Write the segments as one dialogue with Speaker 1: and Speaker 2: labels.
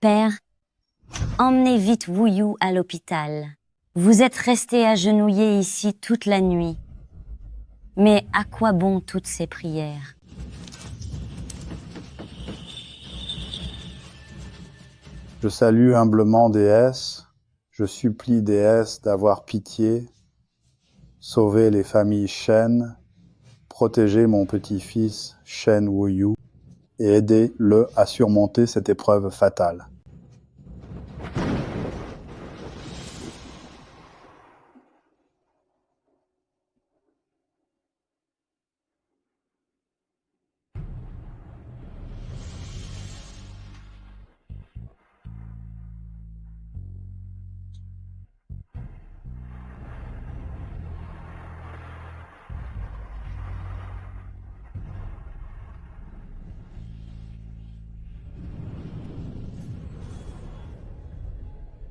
Speaker 1: Père, emmenez vite Wuyu à l'hôpital. Vous êtes resté agenouillé ici toute la nuit. Mais à quoi bon toutes ces prières?
Speaker 2: Je salue humblement déesse, je supplie déesse d'avoir pitié, sauver les familles Shen, protéger mon petit-fils Shen Wuyu et aider-le à surmonter cette épreuve fatale.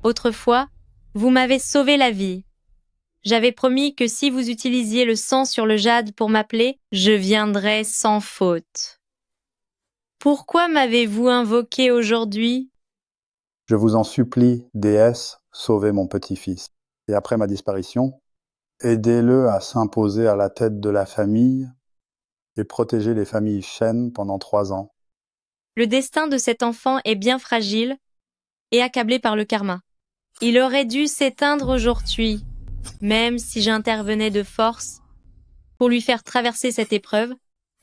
Speaker 3: Autrefois, vous m'avez sauvé la vie. J'avais promis que si vous utilisiez le sang sur le jade pour m'appeler, je viendrais sans faute. Pourquoi m'avez-vous invoqué aujourd'hui?
Speaker 2: Je vous en supplie, déesse, sauvez mon petit-fils. Et après ma disparition, aidez-le à s'imposer à la tête de la famille et protéger les familles Shen pendant 3 ans.
Speaker 3: Le destin de cet enfant est bien fragile et accablé par le karma. Il aurait dû s'éteindre aujourd'hui, même si j'intervenais de force pour lui faire traverser cette épreuve.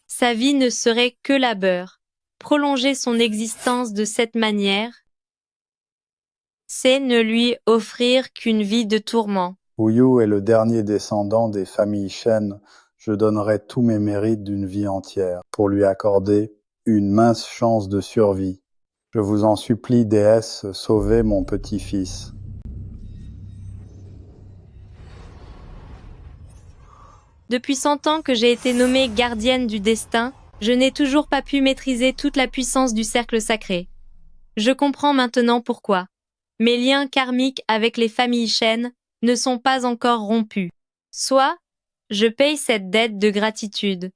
Speaker 3: Sa vie ne serait que labeur. Prolonger son existence de cette manière, c'est ne lui offrir qu'une vie de tourment.
Speaker 2: Wuyu est le dernier descendant des familles Shen. Je donnerai tous mes mérites d'une vie entière pour lui accorder une mince chance de survie. Je vous en supplie, déesse, sauvez mon petit-fils.
Speaker 3: Depuis 100 ans que j'ai été nommée gardienne du destin, je n'ai toujours pas pu maîtriser toute la puissance du cercle sacré. Je comprends maintenant pourquoi. Mes liens karmiques avec les familles Shen ne sont pas encore rompus. Soit, je paye cette dette de gratitude,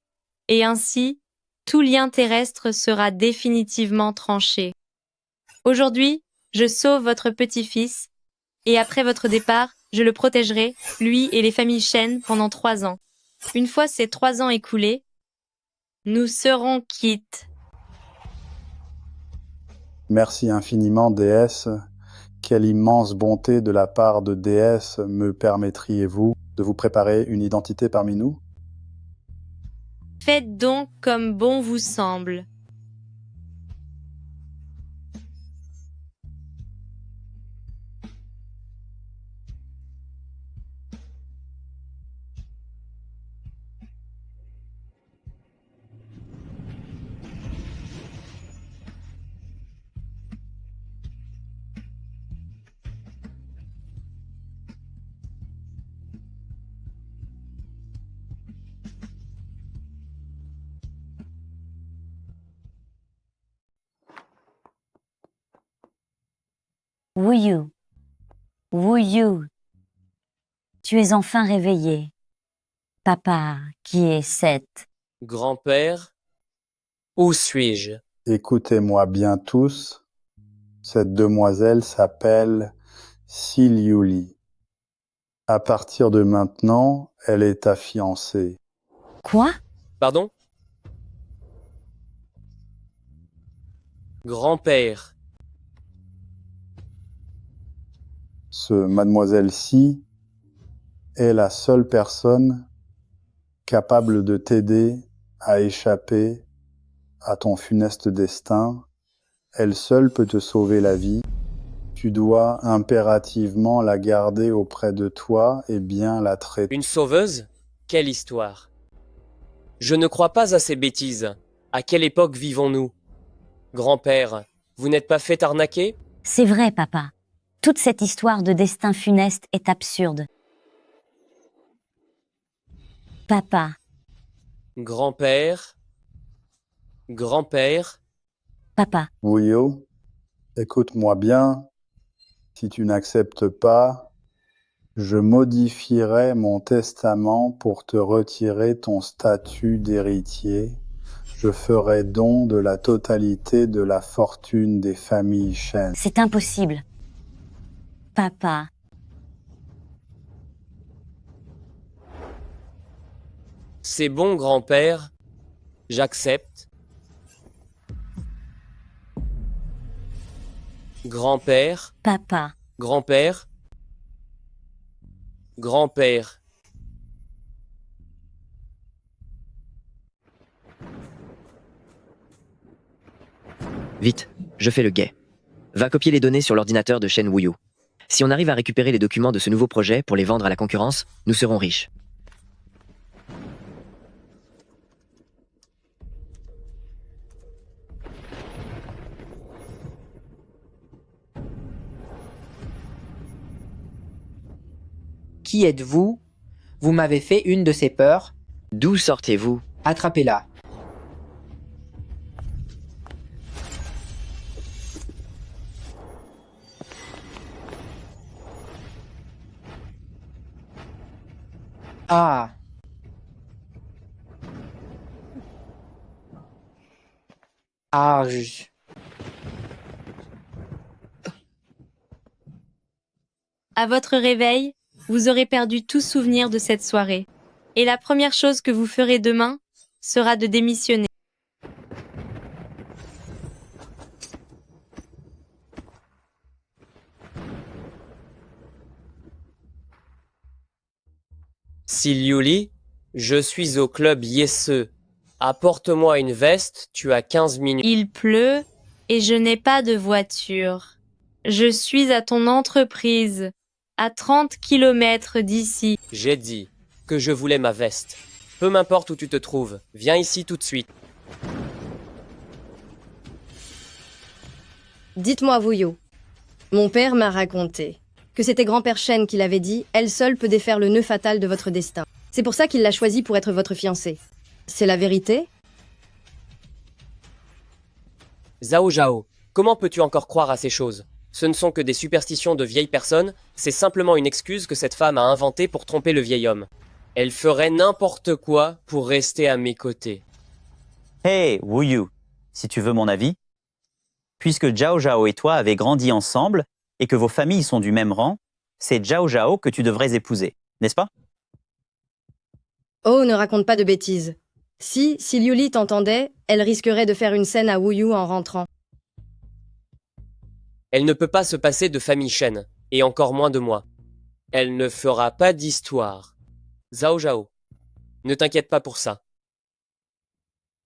Speaker 3: et ainsi, tout lien terrestre sera définitivement tranché. Aujourd'hui, je sauve votre petit-fils, et après votre départ, je le protégerai, lui et les familles Shen, pendant 3 ans. Une fois ces 3 ans écoulés, nous serons quittes.
Speaker 2: Merci infiniment, déesse. Quelle immense bonté de la part de déesse me permettriez-vous de vous préparer une identité parmi nous?
Speaker 3: Faites donc comme bon vous semble.
Speaker 1: Wuyu, Wuyu, tu es enfin réveillé. Papa, qui est Seth?
Speaker 4: Grand-père, où suis-je?
Speaker 2: Écoutez-moi bien tous. Cette demoiselle s'appelle Siliuli. À partir de maintenant, elle est ta fiancée.
Speaker 1: Quoi?
Speaker 4: Pardon? Grand-père,
Speaker 2: Ce mademoiselle-ci est la seule personne capable de t'aider à échapper à ton funeste destin. Elle seule peut te sauver la vie. Tu dois impérativement la garder auprès de toi et bien la traiter.
Speaker 4: une sauveuse? Quelle histoire! Je ne crois pas à ces bêtises. À quelle époque vivons-nous? Grand-père, vous n'êtes pas fait arnaquer?
Speaker 1: C'est vrai, papa. Toute cette histoire de destin funeste est absurde. Papa,
Speaker 4: Grand-père, grand-père,
Speaker 1: papa,
Speaker 2: Wuyo, écoute-moi bien. Si tu n'acceptes pas, je modifierai mon testament pour te retirer ton statut d'héritier. Je ferai don de la totalité de la fortune des familles Shen.
Speaker 1: C'est impossible. Papa,
Speaker 4: C'est bon, grand-père. J'accepte. Grand-père,
Speaker 1: papa,
Speaker 4: grand-père, grand-père.
Speaker 5: Vite, je fais le guet. Va copier les données sur l'ordinateur de Shen Wuyu. Si on arrive à récupérer les documents de ce nouveau projet pour les vendre à la concurrence, nous serons riches.
Speaker 6: Qui êtes-vous? Vous m'avez fait une de ces peurs.
Speaker 5: D'où sortez-vous?
Speaker 6: Attrapez-la. Ah. Arge.
Speaker 3: À votre réveil, vous aurez perdu tout souvenir de cette soirée. Et la première chose que vous ferez demain sera de démissionner.
Speaker 4: Siliuli, je suis au club Yesse. Apporte-moi une veste, tu as 15 minutes.
Speaker 3: Il pleut et je n'ai pas de voiture. Je suis à ton entreprise, à 30 kilomètres d'ici.
Speaker 4: J'ai dit que je voulais ma veste. Peu m'importe où tu te trouves, viens ici tout de suite.
Speaker 7: Dites-moi, Wuyu. Mon père m'a raconté que c'était grand-père Shen qui l'avait dit, elle seule peut défaire le nœud fatal de votre destin. C'est pour ça qu'il l'a choisi pour être votre fiancé. C'est la vérité?
Speaker 4: Zhao Zhao, comment peux-tu encore croire à ces choses? Ce ne sont que des superstitions de vieilles personnes, c'est simplement une excuse que cette femme a inventée pour tromper le vieil homme. Elle ferait n'importe quoi pour rester à mes côtés.
Speaker 8: Hey, Wuyu, si tu veux mon avis, puisque Zhao Zhao et toi avez grandi ensemble et que vos familles sont du même rang, c'est Zhao Zhao que tu devrais épouser, n'est-ce pas?
Speaker 7: Oh, ne raconte pas de bêtises. Si Liuli t'entendait, elle risquerait de faire une scène à Wuyu en rentrant.
Speaker 4: Elle ne peut pas se passer de famille Shen, et encore moins de moi. Elle ne fera pas d'histoire. Zhao Zhao, ne t'inquiète pas pour ça.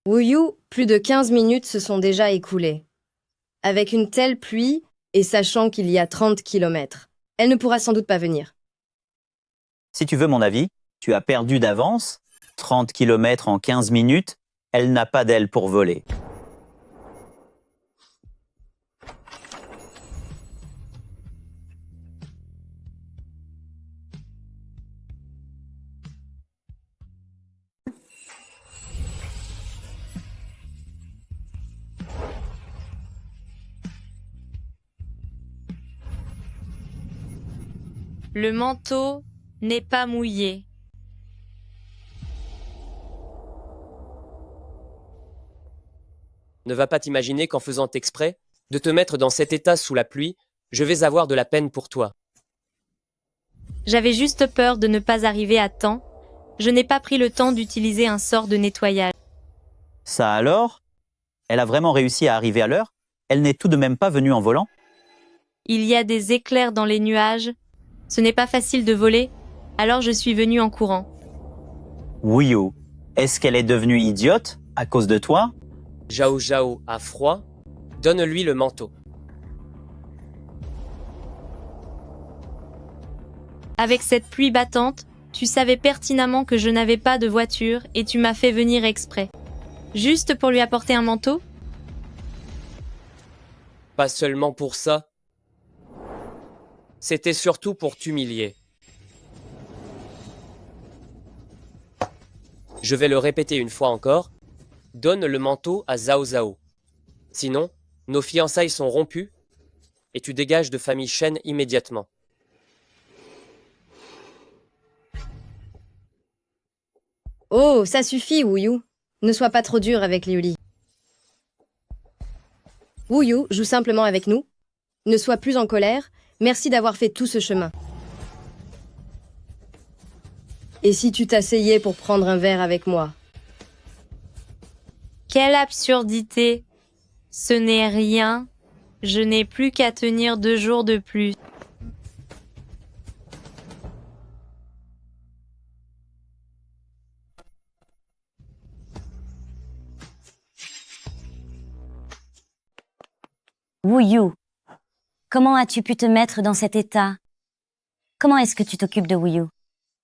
Speaker 7: Wuyu, plus de 15 minutes se sont déjà écoulées. Avec une telle pluie, et sachant qu'il y a 30 kilomètres, elle ne pourra sans doute pas venir.
Speaker 8: Si tu veux mon avis, tu as perdu d'avance, 30 km en 15 minutes, elle n'a pas d'aile pour voler.
Speaker 3: Le manteau n'est pas mouillé.
Speaker 4: Ne va pas t'imaginer qu'en faisant exprès de te mettre dans cet état sous la pluie, je vais avoir de la peine pour toi.
Speaker 3: J'avais juste peur de ne pas arriver à temps. Je n'ai pas pris le temps d'utiliser un sort de nettoyage.
Speaker 8: Ça alors? Elle a vraiment réussi à arriver à l'heure? Elle n'est tout de même pas venue en volant?
Speaker 3: Il y a des éclairs dans les nuages. Ce n'est pas facile de voler, alors je suis venue en courant.
Speaker 8: Wuyu, est-ce qu'elle est devenue idiote à cause de toi?
Speaker 4: Zhao Zhao a froid, donne-lui le manteau.
Speaker 3: Avec cette pluie battante, tu savais pertinemment que je n'avais pas de voiture et tu m'as fait venir exprès. Juste pour lui apporter un manteau?
Speaker 4: Pas seulement pour ça. C'était surtout pour t'humilier. Je vais le répéter une fois encore. Donne le manteau à Zhao Zhao. Sinon, nos fiançailles sont rompues et tu dégages de famille Shen immédiatement.
Speaker 7: Oh, ça suffit, Wuyu. Ne sois pas trop dur avec Liuli. Wu Yu, joue simplement avec nous. Ne sois plus en colère. Merci d'avoir fait tout ce chemin. Et si tu t'asseyais pour prendre un verre avec moi?
Speaker 3: Quelle absurdité! Ce n'est rien. Je n'ai plus qu'à tenir 2 jours de plus.
Speaker 1: Wu Yu, comment as-tu pu te mettre dans cet état? Comment est-ce que tu t'occupes de Wu Yu?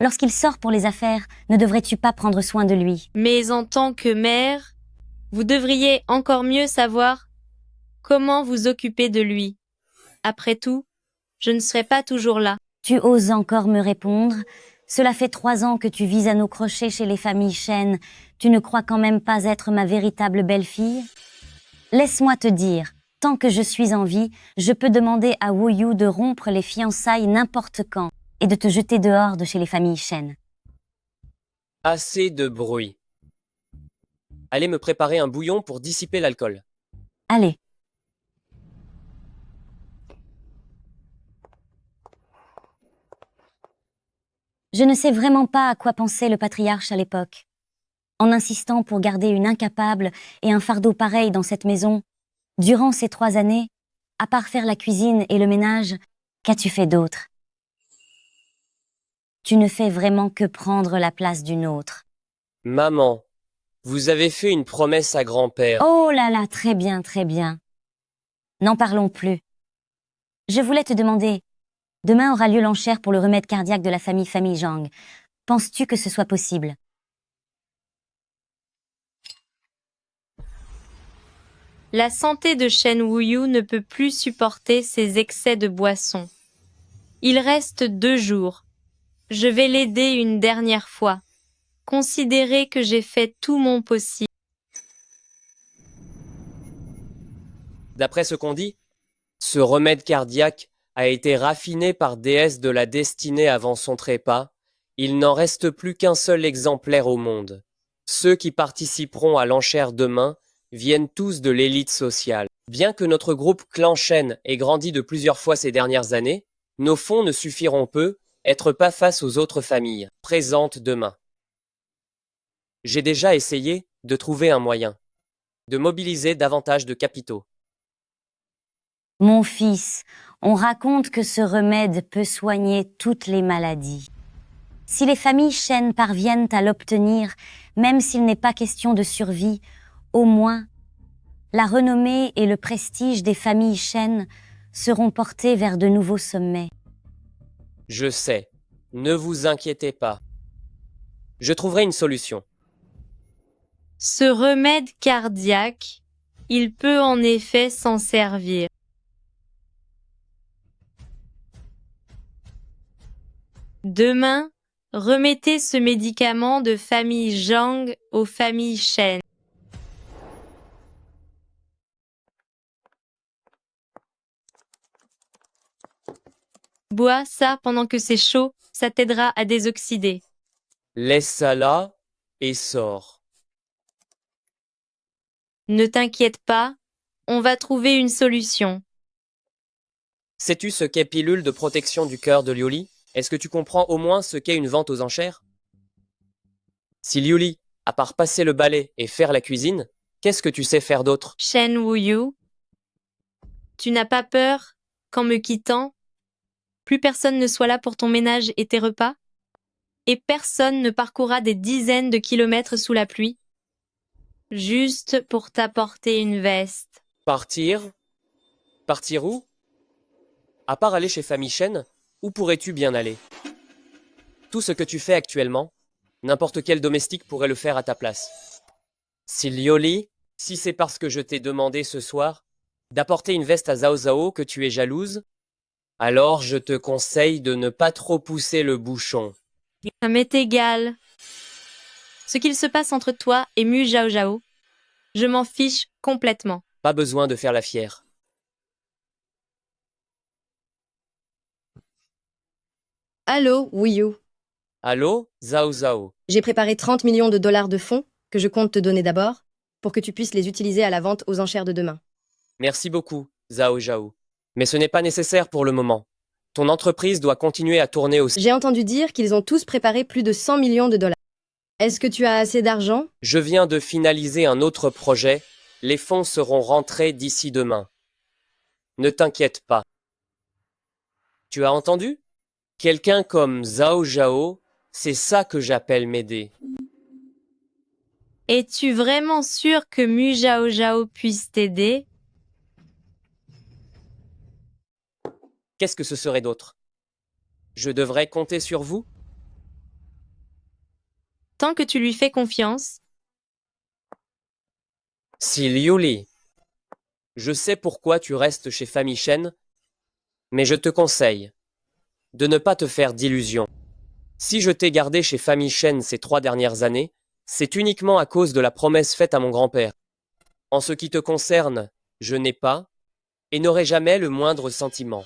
Speaker 1: Lorsqu'il sort pour les affaires, ne devrais-tu pas prendre soin de lui?
Speaker 3: Mais en tant que mère, vous devriez encore mieux savoir comment vous occuper de lui. Après tout, je ne serai pas toujours là.
Speaker 1: Tu oses encore me répondre? Cela fait 3 ans que tu vis à nos crochets chez les familles Shen. Tu ne crois quand même pas être ma véritable belle-fille? Laisse-moi te dire, tant que je suis en vie, je peux demander à Wu Yu de rompre les fiançailles n'importe quand et de te jeter dehors de chez les familles Shen.
Speaker 4: Assez de bruit. Allez me préparer un bouillon pour dissiper l'alcool.
Speaker 1: Allez. Je ne sais vraiment pas à quoi pensait le patriarche à l'époque. En insistant pour garder une incapable et un fardeau pareil dans cette maison, durant ces 3 années, à part faire la cuisine et le ménage, qu'as-tu fait d'autre? Tu ne fais vraiment que prendre la place d'une autre.
Speaker 4: Maman, vous avez fait une promesse à grand-père.
Speaker 1: Oh là là, très bien, très bien. N'en parlons plus. Je voulais te demander, demain aura lieu l'enchère pour le remède cardiaque de la famille Zhang. Penses-tu que ce soit possible?
Speaker 3: La santé de Shen Wuyu ne peut plus supporter ces excès de boisson. Il reste 2 jours. Je vais l'aider une dernière fois. Considérez que j'ai fait tout mon possible.
Speaker 4: D'après ce qu'on dit, ce remède cardiaque a été raffiné par déesse de la destinée avant son trépas. Il n'en reste plus qu'un seul exemplaire au monde. Ceux qui participeront à l'enchère demain viennent tous de l'élite sociale. Bien que notre groupe Clan Shen ait grandi de plusieurs fois ces dernières années, nos fonds ne suffiront peu, être pas face aux autres familles présentes demain. J'ai déjà essayé de trouver un moyen de mobiliser davantage de capitaux.
Speaker 1: Mon fils, on raconte que ce remède peut soigner toutes les maladies. Si les familles Shen parviennent à l'obtenir, même s'il n'est pas question de survie, au moins, la renommée et le prestige des familles Shen seront portés vers de nouveaux sommets.
Speaker 4: Je sais, ne vous inquiétez pas. Je trouverai une solution.
Speaker 3: Ce remède cardiaque, il peut en effet s'en servir. Demain, remettez ce médicament de famille Zhang aux familles Shen. Bois ça pendant que c'est chaud, ça t'aidera à désoxyder.
Speaker 4: Laisse ça là et sors.
Speaker 3: Ne t'inquiète pas, on va trouver une solution.
Speaker 4: Sais-tu ce qu'est pilule de protection du cœur de Liuli? Est-ce que tu comprends au moins ce qu'est une vente aux enchères? Si Liuli, à part passer le balai et faire la cuisine, qu'est-ce que tu sais faire d'autre?
Speaker 3: Shen Wuyu, tu n'as pas peur qu'en me quittant, plus personne ne soit là pour ton ménage et tes repas? Et personne ne parcourra des dizaines de kilomètres sous la pluie? Juste pour t'apporter une veste.
Speaker 4: Partir? Partir où? À part aller chez Famille Shen, où pourrais-tu bien aller? Tout ce que tu fais actuellement, n'importe quel domestique pourrait le faire à ta place. Si Lioli, si c'est parce que je t'ai demandé ce soir d'apporter une veste à Zhao Zhao que tu es jalouse, alors je te conseille de ne pas trop pousser le bouchon.
Speaker 3: Ça m'est égal. Ce qu'il se passe entre toi et Mu Zhao Zhao, je m'en fiche complètement.
Speaker 4: Pas besoin de faire la fière.
Speaker 7: Allô, Wu Yu.
Speaker 4: Allô, Zhao Zhao?
Speaker 7: J'ai préparé 30 millions de dollars de fonds. que je compte te donner d'abord, pour que tu puisses les utiliser à la vente aux enchères de demain.
Speaker 4: Merci beaucoup, Zhao Zhao. Mais ce n'est pas nécessaire pour le moment. Ton entreprise doit continuer à tourner aussi.
Speaker 7: J'ai entendu dire qu'ils ont tous préparé plus de 100 millions de dollars. Est-ce que tu as assez d'argent?
Speaker 4: Je viens de finaliser un autre projet. Les fonds seront rentrés d'ici demain. Ne t'inquiète pas. Tu as entendu? Quelqu'un comme Zhao Zhao, c'est ça que j'appelle m'aider.
Speaker 3: Es-tu vraiment sûr que Mu Zhao Zhao puisse t'aider?
Speaker 4: Qu'est-ce que ce serait d'autre? Je devrais compter sur vous?
Speaker 3: Tant que tu lui fais confiance,
Speaker 4: Si Liu Li, je sais pourquoi tu restes chez Famille Shen, mais je te conseille de ne pas te faire d'illusions. Si je t'ai gardé chez Famille Shen ces 3 dernières années, c'est uniquement à cause de la promesse faite à mon grand-père. En ce qui te concerne, je n'ai pas et n'aurai jamais le moindre sentiment.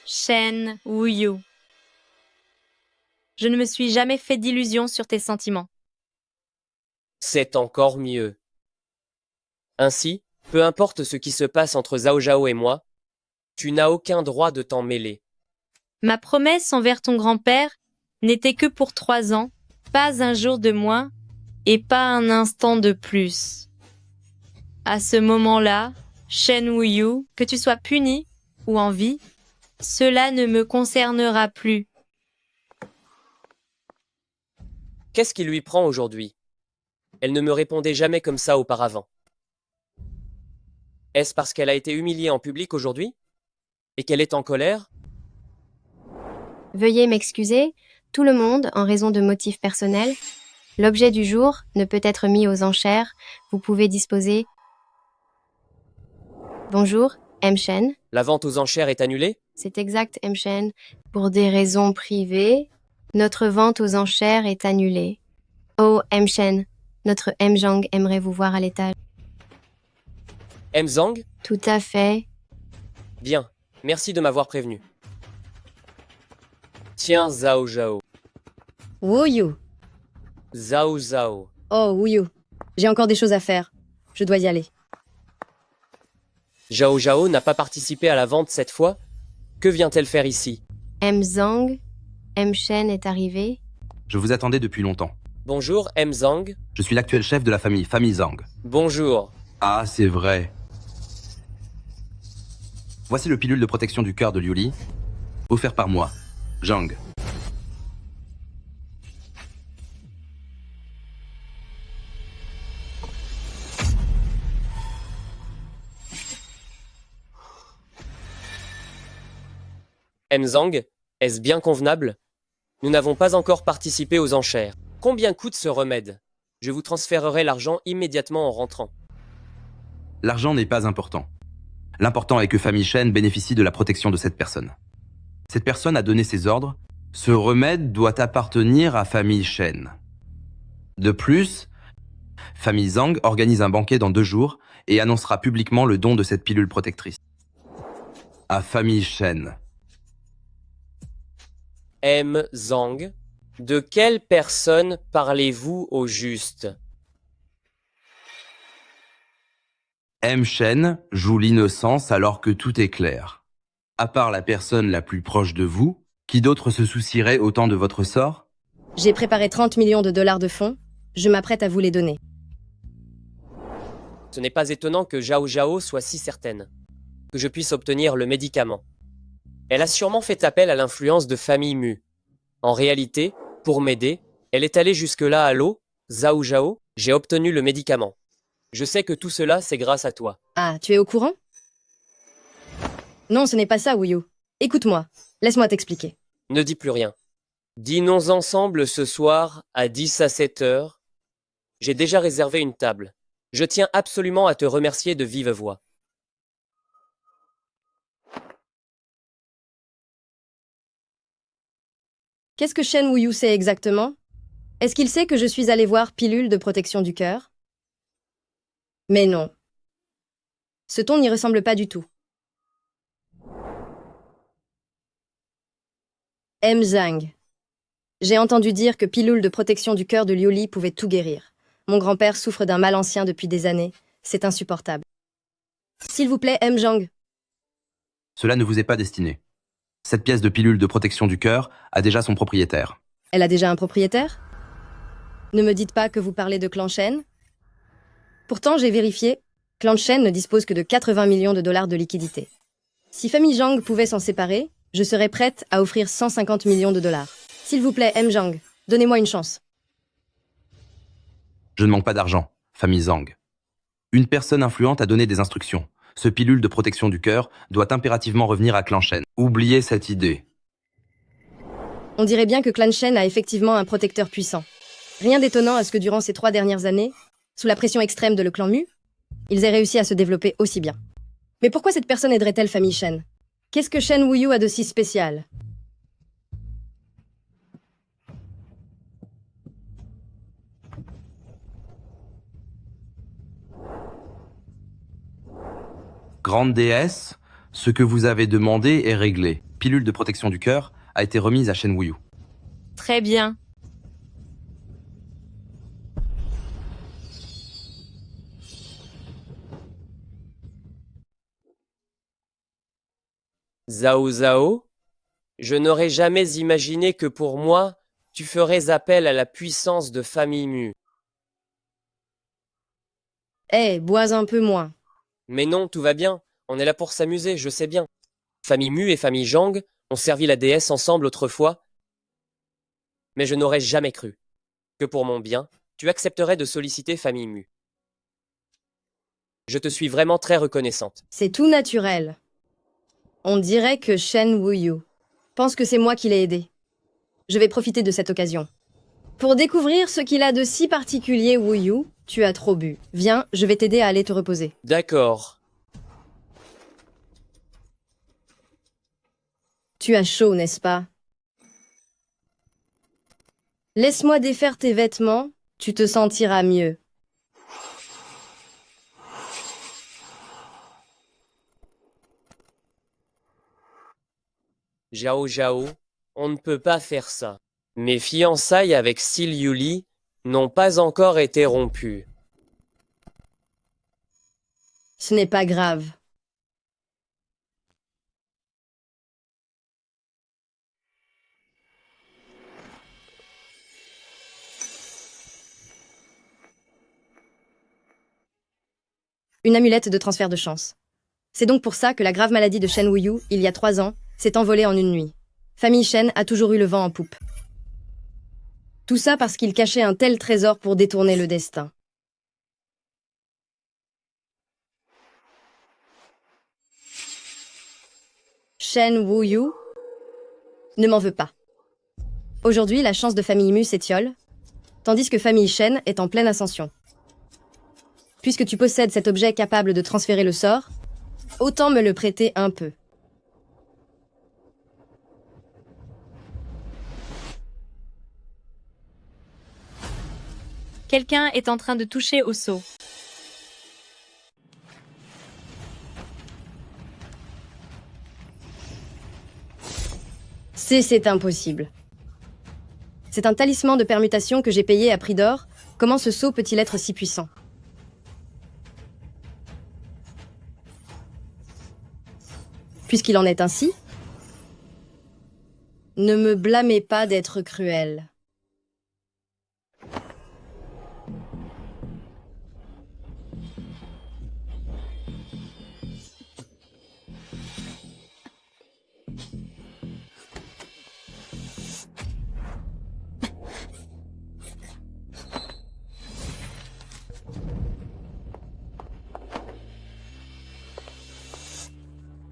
Speaker 3: Shen Wuyu. Je ne me suis jamais fait d'illusions sur tes sentiments.
Speaker 4: C'est encore mieux. Ainsi, peu importe ce qui se passe entre Zhao Zhao et moi, tu n'as aucun droit de t'en mêler.
Speaker 3: Ma promesse envers ton grand-père n'était que pour 3 ans, pas un jour de moins et pas un instant de plus. À ce moment-là, Shen Wuyu, que tu sois puni ou en vie, cela ne me concernera plus.
Speaker 4: Qu'est-ce qui lui prend aujourd'hui? Elle ne me répondait jamais comme ça auparavant. Est-ce parce qu'elle a été humiliée en public aujourd'hui? Et qu'elle est en colère?
Speaker 9: Veuillez m'excuser, tout le monde, en raison de motifs personnels. L'objet du jour ne peut être mis aux enchères. Vous pouvez disposer. Bonjour, M. Shen.
Speaker 4: La vente aux enchères est annulée?
Speaker 9: C'est exact, M. Shen. Pour des raisons privées, notre vente aux enchères est annulée. Oh, M. Shen, notre M. Zhang aimerait vous voir à l'étage.
Speaker 4: M. Zhang?
Speaker 9: Tout à fait.
Speaker 4: Bien, merci de m'avoir prévenu. Tiens, Zhao Zhao.
Speaker 7: Wuyu.
Speaker 4: Zhao Zhao.
Speaker 7: Oh, Wuyu. J'ai encore des choses à faire. Je dois y aller.
Speaker 4: Zhao Zhao n'a pas participé à la vente cette fois. Que vient-elle faire ici?
Speaker 9: M. Zhang, M. Shen est arrivé.
Speaker 10: Je vous attendais depuis longtemps.
Speaker 4: Bonjour, M. Zhang.
Speaker 10: Je suis l'actuel chef de la famille Zhang.
Speaker 4: Bonjour.
Speaker 10: Ah, c'est vrai. Voici le pilule de protection du cœur de Liu Li, offert par moi, Zhang.
Speaker 4: M. Zhang, est-ce bien convenable? Nous n'avons pas encore participé aux enchères. Combien coûte ce remède? Je vous transférerai l'argent immédiatement en rentrant.
Speaker 10: L'argent n'est pas important. L'important est que Famille Shen bénéficie de la protection de cette personne. Cette personne a donné ses ordres. Ce remède doit appartenir à Famille Shen. De plus, Famille Zhang organise un banquet dans 2 jours et annoncera publiquement le don de cette pilule protectrice. À Famille Shen.
Speaker 4: M. Zhang, de quelle personne parlez-vous au juste?
Speaker 10: M. Shen joue l'innocence alors que tout est clair. À part la personne la plus proche de vous, qui d'autre se soucierait autant de votre sort?
Speaker 7: J'ai préparé 30 millions de dollars de fonds. Je m'apprête à vous les donner.
Speaker 4: Ce n'est pas étonnant que Zhao Zhao soit si certaine que je puisse obtenir le médicament. Elle a sûrement fait appel à l'influence de Famille Mu. En réalité, pour m'aider, elle est allée jusque-là à l'eau, Zhao Zhao, j'ai obtenu le médicament. Je sais que tout cela, c'est grâce à toi.
Speaker 7: Ah, tu es au courant? Non, ce n'est pas ça, Wuyu. Écoute-moi. Laisse-moi t'expliquer.
Speaker 4: Ne dis plus rien. Dînons ensemble ce soir à 10 à 7 heures. J'ai déjà réservé une table. Je tiens absolument à te remercier de vive voix.
Speaker 7: Qu'est-ce que Shen Wuyu sait exactement? Est-ce qu'il sait que je suis allé voir pilule de protection du cœur? Mais non. Ce ton n'y ressemble pas du tout. M. Zhang. J'ai entendu dire que pilule de protection du cœur de Liu Li pouvait tout guérir. Mon grand-père souffre d'un mal ancien depuis des années. C'est insupportable. S'il vous plaît, M. Jang.
Speaker 10: Cela ne vous est pas destiné. Cette pièce de pilule de protection du cœur a déjà son propriétaire.
Speaker 7: Elle a déjà un propriétaire? Ne me dites pas que vous parlez de Clan Shen. Pourtant, j'ai vérifié. Clan Shen ne dispose que de 80 millions de dollars de liquidités. Si famille Zhang pouvait s'en séparer, je serais prête à offrir 150 millions de dollars. S'il vous plaît, M. Jang, donnez-moi une chance.
Speaker 10: Je ne manque pas d'argent, famille Zhang. Une personne influente a donné des instructions. Ce pilule de protection du cœur doit impérativement revenir à Clan Shen. Oubliez cette idée.
Speaker 7: On dirait bien que Clan Shen a effectivement un protecteur puissant. Rien d'étonnant à ce que durant ces 3 dernières années, sous la pression extrême de le clan Mu, ils aient réussi à se développer aussi bien. Mais pourquoi cette personne aiderait-elle famille Shen? Qu'est-ce que Shen Wuyu a de si spécial?
Speaker 10: Grande déesse, ce que vous avez demandé est réglé. Pilule de protection du cœur a été remise à Shen Wuyu.
Speaker 3: Très bien.
Speaker 4: Zhao Zhao, je n'aurais jamais imaginé que pour moi, tu ferais appel à la puissance de famille Mu.
Speaker 7: Bois un peu moins.
Speaker 4: Mais non, tout va bien. On est là pour s'amuser, je sais bien. Famille Mu et famille Zhang ont servi la déesse ensemble autrefois. Mais je n'aurais jamais cru que pour mon bien, tu accepterais de solliciter famille Mu. Je te suis vraiment très reconnaissante.
Speaker 7: C'est tout naturel. On dirait que Shen Wuyu pense que c'est moi qui l'ai aidé. Je vais profiter de cette occasion. Pour découvrir ce qu'il a de si particulier, Wuyu, tu as trop bu. Viens, je vais t'aider à aller te reposer.
Speaker 4: D'accord.
Speaker 7: Tu as chaud, n'est-ce pas? Laisse-moi défaire tes vêtements, tu te sentiras mieux.
Speaker 4: Zhao Zhao, on ne peut pas faire ça. Mes fiançailles avec Sil Yuli n'ont pas encore été rompues.
Speaker 7: Ce n'est pas grave. Une amulette de transfert de chance. C'est donc pour ça que la grave maladie de Shen Wuyu, il y a 3 ans, s'est envolée en une nuit. Famille Shen a toujours eu le vent en poupe. Tout ça parce qu'il cachait un tel trésor pour détourner le destin. Shen Wuyu ne m'en veut pas. Aujourd'hui, la chance de famille Mu s'étiole, tandis que famille Shen est en pleine ascension. Puisque tu possèdes cet objet capable de transférer le sort, autant me le prêter un peu.
Speaker 3: Quelqu'un est en train de toucher au seau.
Speaker 7: C'est impossible. C'est un talisman de permutation que j'ai payé à prix d'or. Comment ce sceau peut-il être si puissant? Puisqu'il en est ainsi, ne me blâmez pas d'être cruel.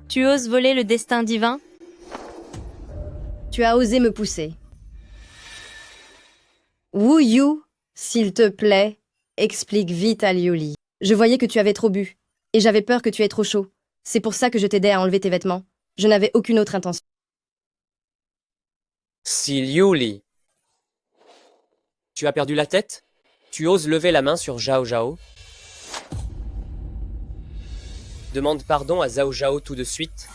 Speaker 3: Tu oses voler le destin divin?
Speaker 7: Tu as osé me pousser. Wuyu, s'il te plaît, explique vite à Liuli. Je voyais que tu avais trop bu, et j'avais peur que tu aies trop chaud. C'est pour ça que je t'aidais à enlever tes vêtements. Je n'avais aucune autre intention.
Speaker 4: Sil Yuli. Tu as perdu la tête? Tu oses lever la main sur Zhao Zhao? Demande pardon à Zhao Zhao tout de suite.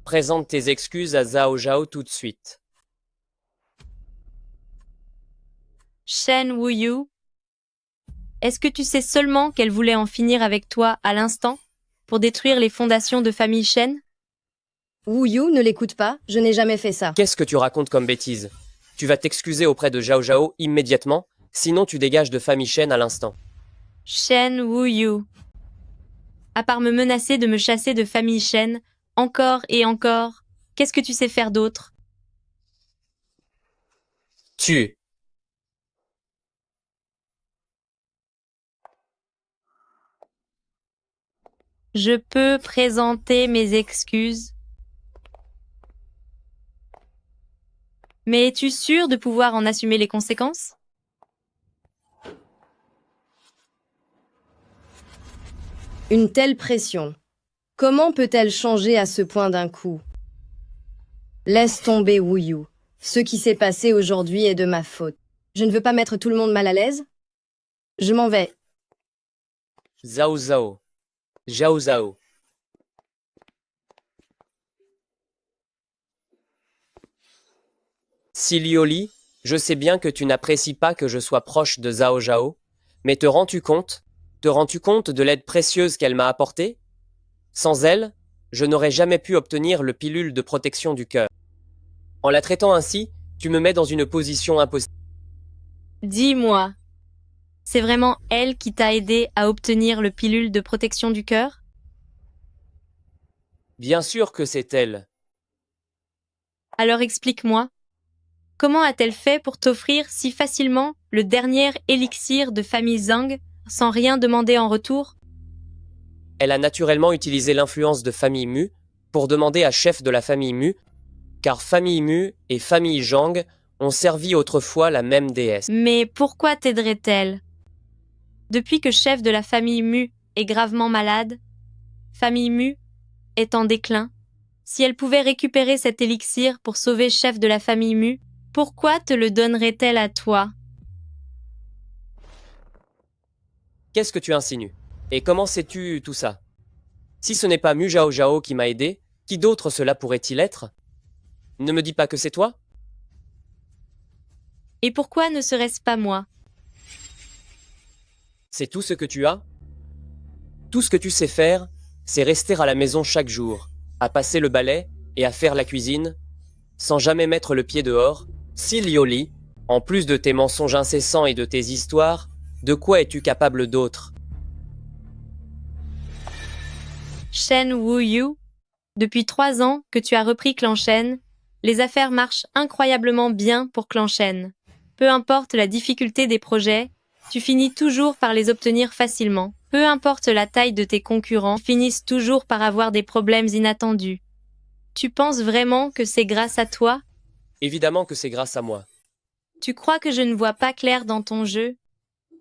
Speaker 4: Présente tes excuses à Zhao Zhao tout de suite.
Speaker 3: Shen Wuyu, est-ce que tu sais seulement qu'elle voulait en finir avec toi à l'instant pour détruire les fondations de famille Shen?
Speaker 7: Wu Yu, ne l'écoute pas, je n'ai jamais fait ça.
Speaker 4: Qu'est-ce que tu racontes comme bêtise? Tu vas t'excuser auprès de Zhao Zhao immédiatement, sinon tu dégages de famille Shen à l'instant.
Speaker 3: Shen Wuyu. À part me menacer de me chasser de famille Shen, encore et encore, qu'est-ce que tu sais faire d'autre?
Speaker 4: Tu.
Speaker 3: Je peux présenter mes excuses. Mais es-tu sûr de pouvoir en assumer les conséquences?
Speaker 7: Une telle pression. Comment peut-elle changer à ce point d'un coup? Laisse tomber Wu Yu. Ce qui s'est passé aujourd'hui est de ma faute. Je ne veux pas mettre tout le monde mal à l'aise. Je m'en vais.
Speaker 4: Zhao Zhao. Zhao Zhao. Silioli, je sais bien que tu n'apprécies pas que je sois proche de Zhao Zhao, mais te rends-tu compte de l'aide précieuse qu'elle m'a apportée? Sans elle, je n'aurais jamais pu obtenir le pilule de protection du cœur. En la traitant ainsi, tu me mets dans une position impossible.
Speaker 3: Dis-moi, c'est vraiment elle qui t'a aidé à obtenir le pilule de protection du cœur?
Speaker 4: Bien sûr que c'est elle.
Speaker 3: Alors explique-moi, comment a-t-elle fait pour t'offrir si facilement le dernier élixir de famille Zhang sans rien demander en retour?
Speaker 4: Elle a naturellement utilisé l'influence de famille Mu pour demander à chef de la famille Mu, car famille Mu et famille Zhang ont servi autrefois la même déesse.
Speaker 3: Mais pourquoi t'aiderait-elle? Depuis que chef de la famille Mu est gravement malade, famille Mu est en déclin. Si elle pouvait récupérer cet élixir pour sauver chef de la famille Mu, pourquoi te le donnerait-elle à toi?
Speaker 4: Qu'est-ce que tu insinues? Et comment sais-tu tout ça? Si ce n'est pas Mu Zhao Zhao qui m'a aidé, qui d'autre cela pourrait-il être? Ne me dis pas que c'est toi?
Speaker 3: Et pourquoi ne serait-ce pas moi?
Speaker 4: C'est tout ce que tu as? Tout ce que tu sais faire, c'est rester à la maison chaque jour, à passer le balai et à faire la cuisine, sans jamais mettre le pied dehors. Silioli, en plus de tes mensonges incessants et de tes histoires, de quoi es-tu capable d'autre?
Speaker 3: Shen Wuyu, depuis 3 ans que tu as repris Clan Shen, les affaires marchent incroyablement bien pour Clan Shen. Peu importe la difficulté des projets, tu finis toujours par les obtenir facilement. Peu importe la taille de tes concurrents, ils finissent toujours par avoir des problèmes inattendus. Tu penses vraiment que c'est grâce à toi?
Speaker 4: Évidemment que c'est grâce à moi.
Speaker 3: Tu crois que je ne vois pas clair dans ton jeu?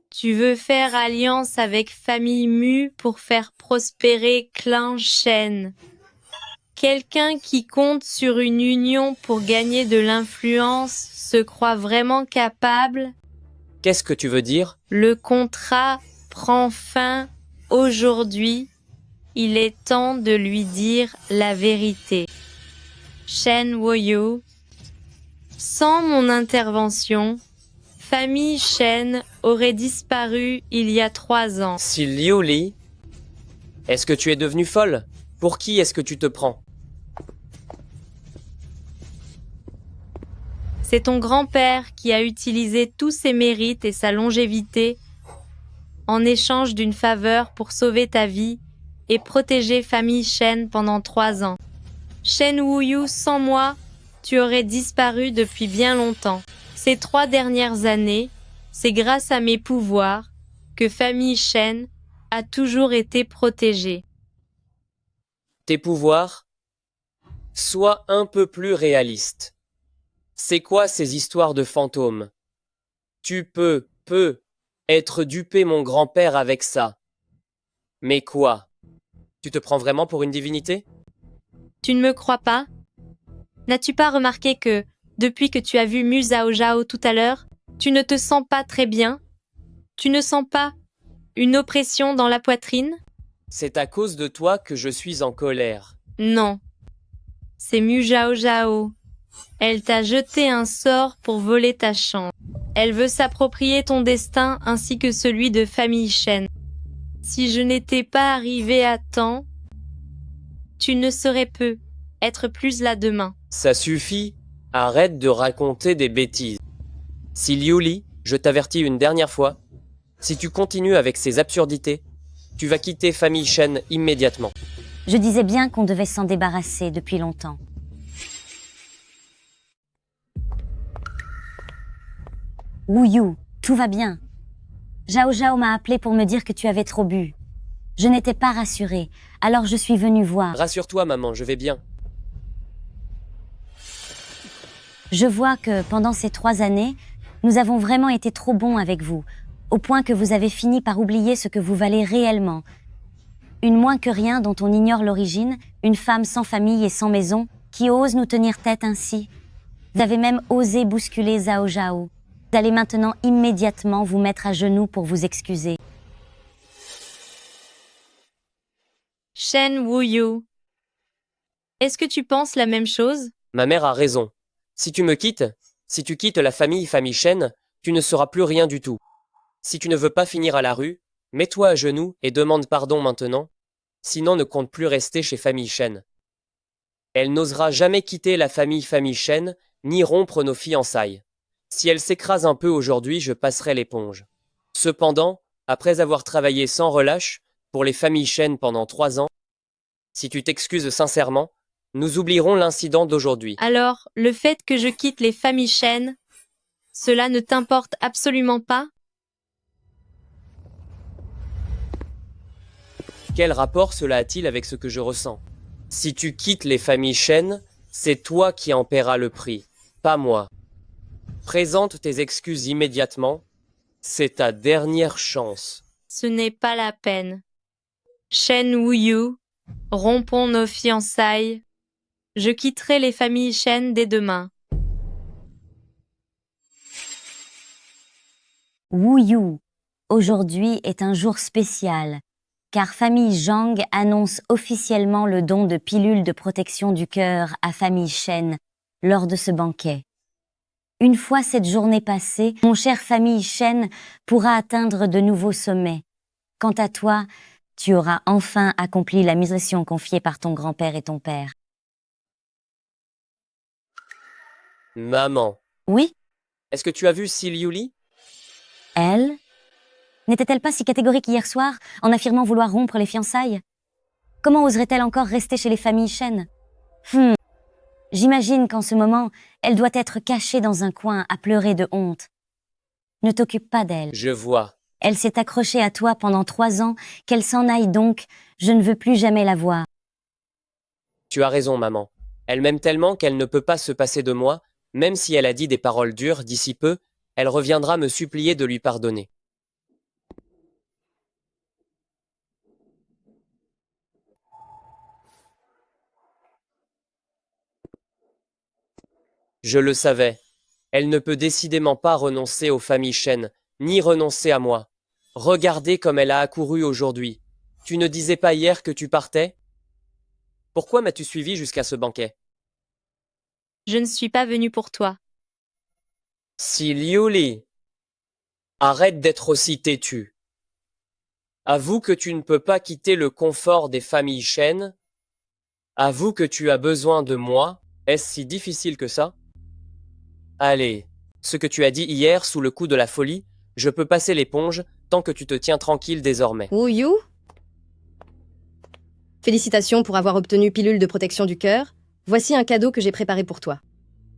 Speaker 3: Tu veux faire alliance avec famille Mu pour faire prospérer Clan Shen. Quelqu'un qui compte sur une union pour gagner de l'influence se croit vraiment capable?
Speaker 4: Qu'est-ce que tu veux dire?
Speaker 3: Le contrat prend fin aujourd'hui. Il est temps de lui dire la vérité. Shen Wuyu, sans mon intervention, famille Shen aurait disparu il y a 3 ans.
Speaker 4: Silioli, est-ce que tu es devenue folle? Pour qui est-ce que tu te prends?
Speaker 3: C'est ton grand-père qui a utilisé tous ses mérites et sa longévité en échange d'une faveur pour sauver ta vie et protéger famille Shen pendant 3 ans. Shen Wuyu, sans moi, tu aurais disparu depuis bien longtemps. Ces 3 dernières années, c'est grâce à mes pouvoirs que famille Shen a toujours été protégée.
Speaker 4: Tes pouvoirs? Sois un peu plus réaliste. C'est quoi ces histoires de fantômes? Tu peux être dupé mon grand-père avec ça. Mais quoi? Tu te prends vraiment pour une divinité?
Speaker 3: Tu ne me crois pas? N'as-tu pas remarqué que, depuis que tu as vu Mu Zhao Zhao tout à l'heure, tu ne te sens pas très bien? Tu ne sens pas une oppression dans la poitrine?
Speaker 4: C'est à cause de toi que je suis en colère.
Speaker 3: Non. C'est Mu Zhao Zhao. Elle t'a jeté un sort pour voler ta chance. Elle veut s'approprier ton destin ainsi que celui de famille Shen. Si je n'étais pas arrivé à temps, tu ne serais peu être plus là demain.
Speaker 4: Ça suffit, arrête de raconter des bêtises. Si Liu Li, je t'avertis une dernière fois, si tu continues avec ces absurdités, tu vas quitter famille Shen immédiatement.
Speaker 1: Je disais bien qu'on devait s'en débarrasser depuis longtemps. Wu Yu, tout va bien. Zhao Zhao m'a appelé pour me dire que tu avais trop bu. Je n'étais pas rassurée, alors je suis venue voir.
Speaker 4: Rassure-toi maman, je vais bien.
Speaker 1: Je vois que pendant ces 3 années, nous avons vraiment été trop bons avec vous, au point que vous avez fini par oublier ce que vous valez réellement. Une moins que rien dont on ignore l'origine, une femme sans famille et sans maison, qui ose nous tenir tête ainsi. Vous avez même osé bousculer Zhao Zhao. Vous allez maintenant immédiatement vous mettre à genoux pour vous excuser.
Speaker 3: Shen Wuyu. Est-ce que tu penses la même chose?
Speaker 4: Ma mère a raison. Si tu me quittes, si tu quittes la famille Shen, tu ne seras plus rien du tout. Si tu ne veux pas finir à la rue, mets-toi à genoux et demande pardon maintenant, sinon ne compte plus rester chez famille Shen. Elle n'osera jamais quitter la famille Shen, ni rompre nos fiançailles. Si elle s'écrase un peu aujourd'hui, je passerai l'éponge. Cependant, après avoir travaillé sans relâche pour les familles Shen pendant 3 ans, si tu t'excuses sincèrement, nous oublierons l'incident d'aujourd'hui.
Speaker 3: Alors, le fait que je quitte les familles Shen, cela ne t'importe absolument pas?
Speaker 4: Quel rapport cela a-t-il avec ce que je ressens? Si tu quittes les familles Shen, c'est toi qui en paieras le prix, pas moi. Présente tes excuses immédiatement, c'est ta dernière chance.
Speaker 3: Ce n'est pas la peine. Shen Wuyu, rompons nos fiançailles. Je quitterai les familles Shen dès demain.
Speaker 1: Wu Yu, aujourd'hui est un jour spécial, car famille Zhang annonce officiellement le don de pilules de protection du cœur à famille Shen lors de ce banquet. Une fois cette journée passée, mon cher famille Shen pourra atteindre de nouveaux sommets. Quant à toi, tu auras enfin accompli la mission confiée par ton grand-père et ton père.
Speaker 4: Maman,
Speaker 1: Oui,
Speaker 4: est-ce que tu as vu Si Liu Li?
Speaker 1: elle? N'était-elle pas si catégorique hier soir en affirmant vouloir rompre les fiançailles? Comment oserait-elle encore rester chez les familles Shen? J'imagine qu'en ce moment, elle doit être cachée dans un coin à pleurer de honte. Ne t'occupe pas d'elle.
Speaker 4: Je vois.
Speaker 1: Elle s'est accrochée à toi pendant 3 ans, qu'elle s'en aille donc, je ne veux plus jamais la voir.
Speaker 4: Tu as raison, maman. Elle m'aime tellement qu'elle ne peut pas se passer de moi, même si elle a dit des paroles dures d'ici peu, elle reviendra me supplier de lui pardonner. Je le savais. Elle ne peut décidément pas renoncer aux familles Shen, ni renoncer à moi. Regardez comme elle a accouru aujourd'hui. Tu ne disais pas hier que tu partais? Pourquoi m'as-tu suivi jusqu'à ce banquet?
Speaker 3: Je ne suis pas venue pour toi.
Speaker 4: Si Liu Li, arrête d'être aussi têtu. Avoue que tu ne peux pas quitter le confort des familles Shen. Avoue que tu as besoin de moi. Est-ce si difficile que ça? Allez, ce que tu as dit hier sous le coup de la folie, je peux passer l'éponge tant que tu te tiens tranquille désormais.
Speaker 7: Wu Yu? Félicitations pour avoir obtenu pilule de protection du cœur. Voici un cadeau que j'ai préparé pour toi.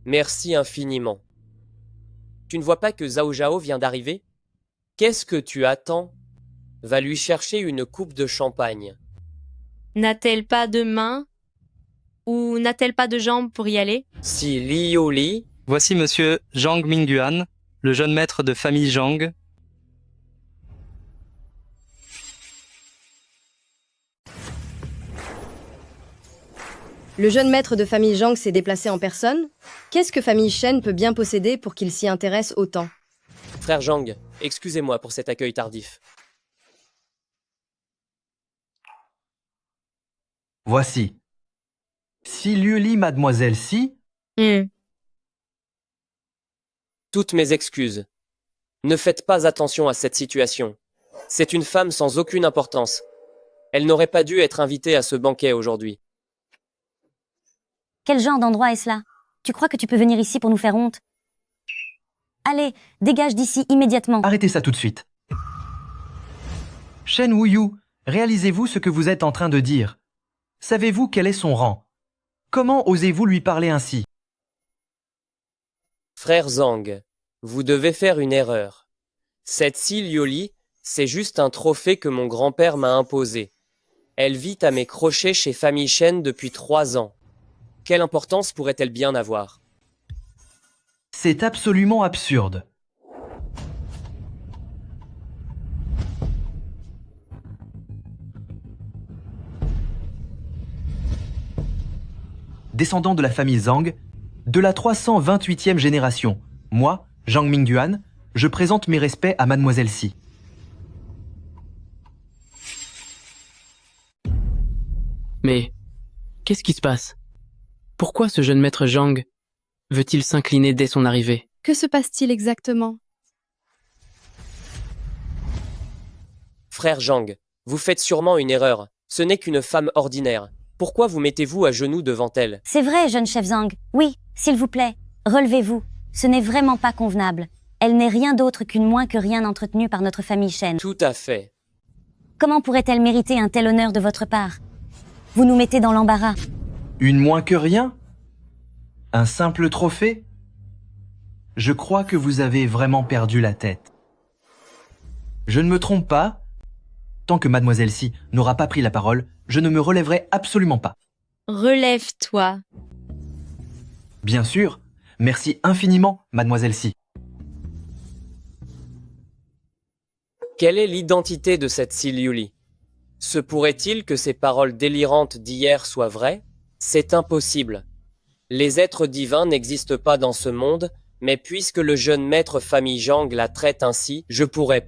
Speaker 4: Merci infiniment. Tu ne vois pas que Zhao Zhao vient d'arriver? Qu'est-ce que tu attends? Va lui chercher une coupe de champagne.
Speaker 3: N'a-t-elle pas de main? Ou n'a-t-elle pas de jambes pour y aller?
Speaker 4: Si Liu Li,
Speaker 11: Voici monsieur Zhang Mingyuan, le jeune maître de famille Zhang.
Speaker 7: Le jeune maître de famille Zhang s'est déplacé en personne. Qu'est-ce que famille Shen peut bien posséder pour qu'il s'y intéresse autant?
Speaker 4: frère Zhang, excusez-moi pour cet accueil tardif.
Speaker 12: Voici. Si Liu Li, mademoiselle Si,
Speaker 4: Toutes mes excuses. Ne faites pas attention à cette situation. C'est une femme sans aucune importance. Elle n'aurait pas dû être invitée à ce banquet aujourd'hui.
Speaker 1: Quel genre d'endroit est-ce là? Tu crois que tu peux venir ici pour nous faire honte? Allez, dégage d'ici immédiatement.
Speaker 12: Arrêtez ça tout de suite. Shen Wuyu, réalisez-vous ce que vous êtes en train de dire? Savez-vous quel est son rang? Comment osez-vous lui parler ainsi?
Speaker 4: Frère Zhang, vous devez faire une erreur. Cette Xi Liuli, c'est juste un trophée que mon grand-père m'a imposé. Elle vit à mes crochets chez Famille Shen depuis 3 ans. Quelle importance pourrait-elle bien avoir?
Speaker 12: C'est absolument absurde. Descendant de la famille Zhang, de la 328e génération, moi, Zhang Mingguan, je présente mes respects à Mademoiselle Si.
Speaker 13: Mais qu'est-ce qui se passe? Pourquoi ce jeune maître Zhang veut-il s'incliner dès son arrivée?
Speaker 14: Que se passe-t-il exactement?
Speaker 4: Frère Zhang, vous faites sûrement une erreur. Ce n'est qu'une femme ordinaire. Pourquoi vous mettez-vous à genoux devant elle?
Speaker 1: C'est vrai, jeune chef Zhang. Oui, s'il vous plaît, relevez-vous. Ce n'est vraiment pas convenable. Elle n'est rien d'autre qu'une moins que rien entretenue par notre famille Shen.
Speaker 4: Tout à fait.
Speaker 1: Comment pourrait-elle mériter un tel honneur de votre part? Vous nous mettez dans l'embarras.
Speaker 12: Une moins que rien? Un simple trophée? Je crois que vous avez vraiment perdu la tête. Je ne me trompe pas. Tant que Mademoiselle Si n'aura pas pris la parole, je ne me relèverai absolument pas.
Speaker 3: Relève-toi.
Speaker 12: Bien sûr. Merci infiniment, Mademoiselle Si.
Speaker 4: Quelle est l'identité de cette Xi Liuli? Se pourrait-il que ces paroles délirantes d'hier soient vraies? C'est impossible. Les êtres divins n'existent pas dans ce monde, mais puisque le jeune maître famille Zhang la traite ainsi, je pourrais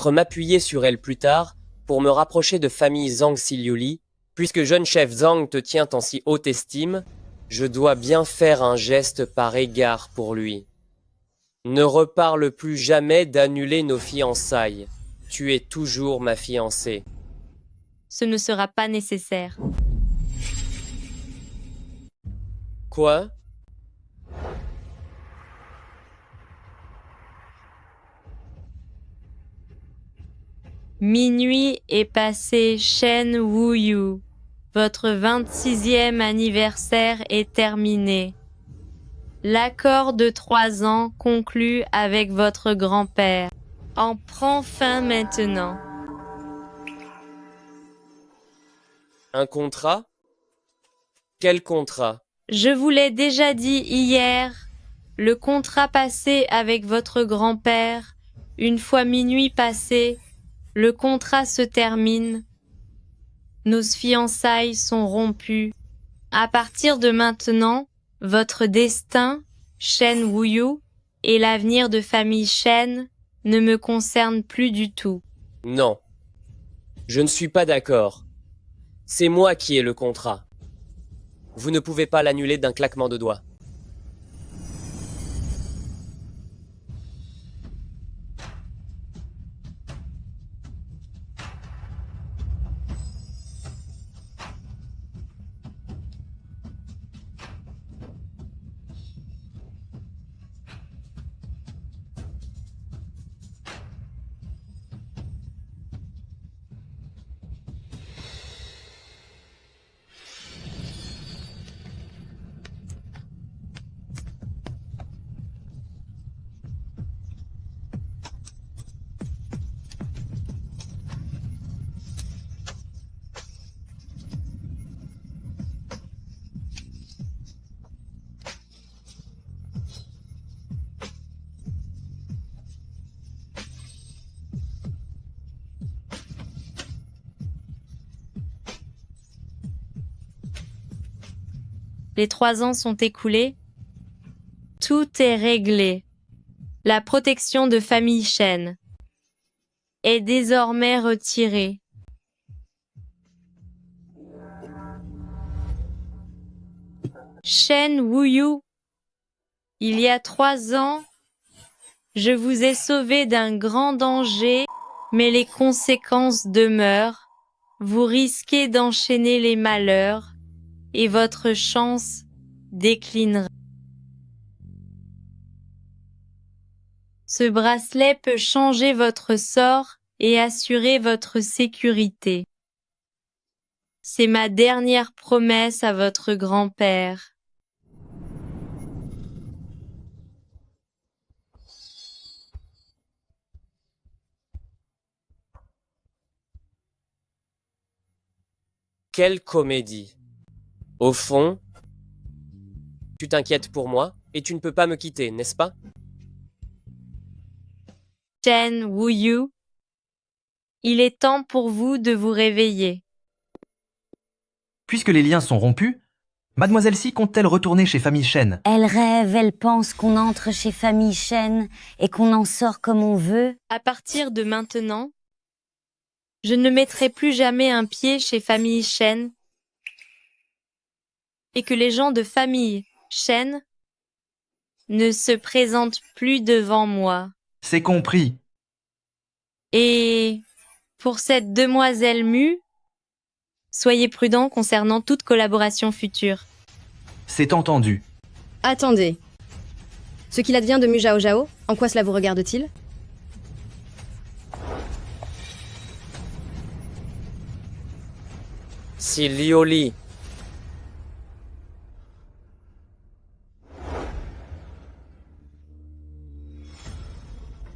Speaker 4: m'appuyer sur elle plus tard pour me rapprocher de famille Zhang Xi Liuli. Puisque jeune chef Zhang te tient en si haute estime, je dois bien faire un geste par égard pour lui. Ne reparle plus jamais d'annuler nos fiançailles. Tu es toujours ma fiancée.
Speaker 3: Ce ne sera pas nécessaire.
Speaker 4: Quoi?
Speaker 3: Minuit est passé, Shen Wuyu. Votre 26e anniversaire est terminé. L'accord de 3 ans conclu avec votre grand-père en prend fin maintenant.
Speaker 4: Un contrat? Quel contrat?
Speaker 3: Je vous l'ai déjà dit hier, le contrat passé avec votre grand-père, une fois minuit passé, le contrat se termine. Nos fiançailles sont rompues. À partir de maintenant, votre destin, Shen Wuyu, et l'avenir de famille Shen ne me concernent plus du tout.
Speaker 4: Non. Je ne suis pas d'accord. C'est moi qui ai le contrat. Vous ne pouvez pas l'annuler d'un claquement de doigts.
Speaker 3: Les 3 ans sont écoulés. Tout est réglé. La protection de famille Shen est désormais retirée. Shen Wuyu, il y a 3 ans, Je vous ai sauvé d'un grand danger, mais les conséquences demeurent. Vous risquez d'enchaîner les malheurs, et votre chance déclinera. Ce bracelet peut changer votre sort et assurer votre sécurité. C'est ma dernière promesse à votre grand-père.
Speaker 4: Quelle comédie. Au fond, tu t'inquiètes pour moi et tu ne peux pas me quitter, n'est-ce pas?
Speaker 3: Shen Wuyu, il est temps pour vous de vous réveiller.
Speaker 12: Puisque les liens sont rompus, Mademoiselle Si compte-t-elle retourner chez famille Shen?
Speaker 1: Elle rêve, elle pense qu'on entre chez famille Shen et qu'on en sort comme on veut.
Speaker 3: À partir de maintenant, je ne mettrai plus jamais un pied chez famille Shen et que les gens de famille Shen ne se présentent plus devant moi.
Speaker 12: C'est compris.
Speaker 3: Et pour cette demoiselle Mu, soyez prudent concernant toute collaboration future.
Speaker 12: C'est entendu.
Speaker 7: Attendez. Ce qu'il advient de Mu Zhao Zhao, en quoi cela vous regarde-t-il?
Speaker 4: Si Lioli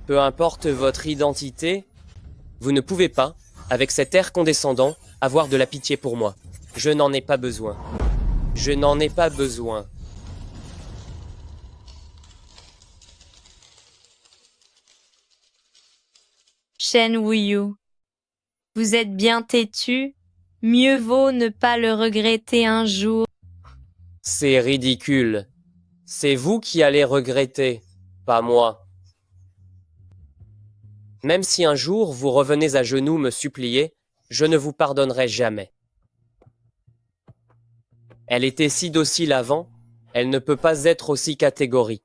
Speaker 4: peu importe votre identité, vous ne pouvez pas, avec cet air condescendant, avoir de la pitié pour moi. Je n'en ai pas besoin. Je n'en ai pas besoin.
Speaker 3: Shen Wuyu, vous êtes bien têtu, mieux vaut ne pas le regretter un jour.
Speaker 4: C'est ridicule. C'est vous qui allez regretter, pas moi. Même si un jour vous revenez à genoux me supplier, je ne vous pardonnerai jamais. Elle était si docile avant, elle ne peut pas être aussi catégorique.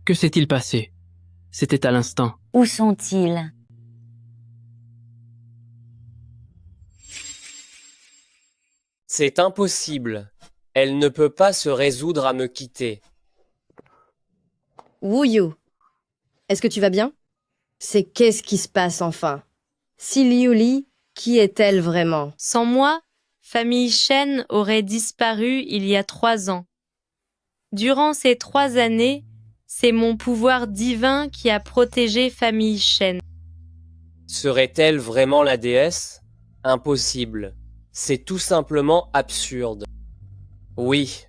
Speaker 13: Que s'est-il passé? C'était à l'instant.
Speaker 1: Où sont-ils?
Speaker 4: C'est impossible. Elle ne peut pas se résoudre à me quitter.
Speaker 7: Wuyu, est-ce que tu vas bien? C'est qu'est-ce qui se passe enfin? Si Liu Li, qui est-elle vraiment?
Speaker 3: Sans moi, famille Shen aurait disparu il y a 3 ans. Durant ces 3 années, c'est mon pouvoir divin qui a protégé famille Shen.
Speaker 4: Serait-elle vraiment la déesse? Impossible. C'est tout simplement absurde. Oui.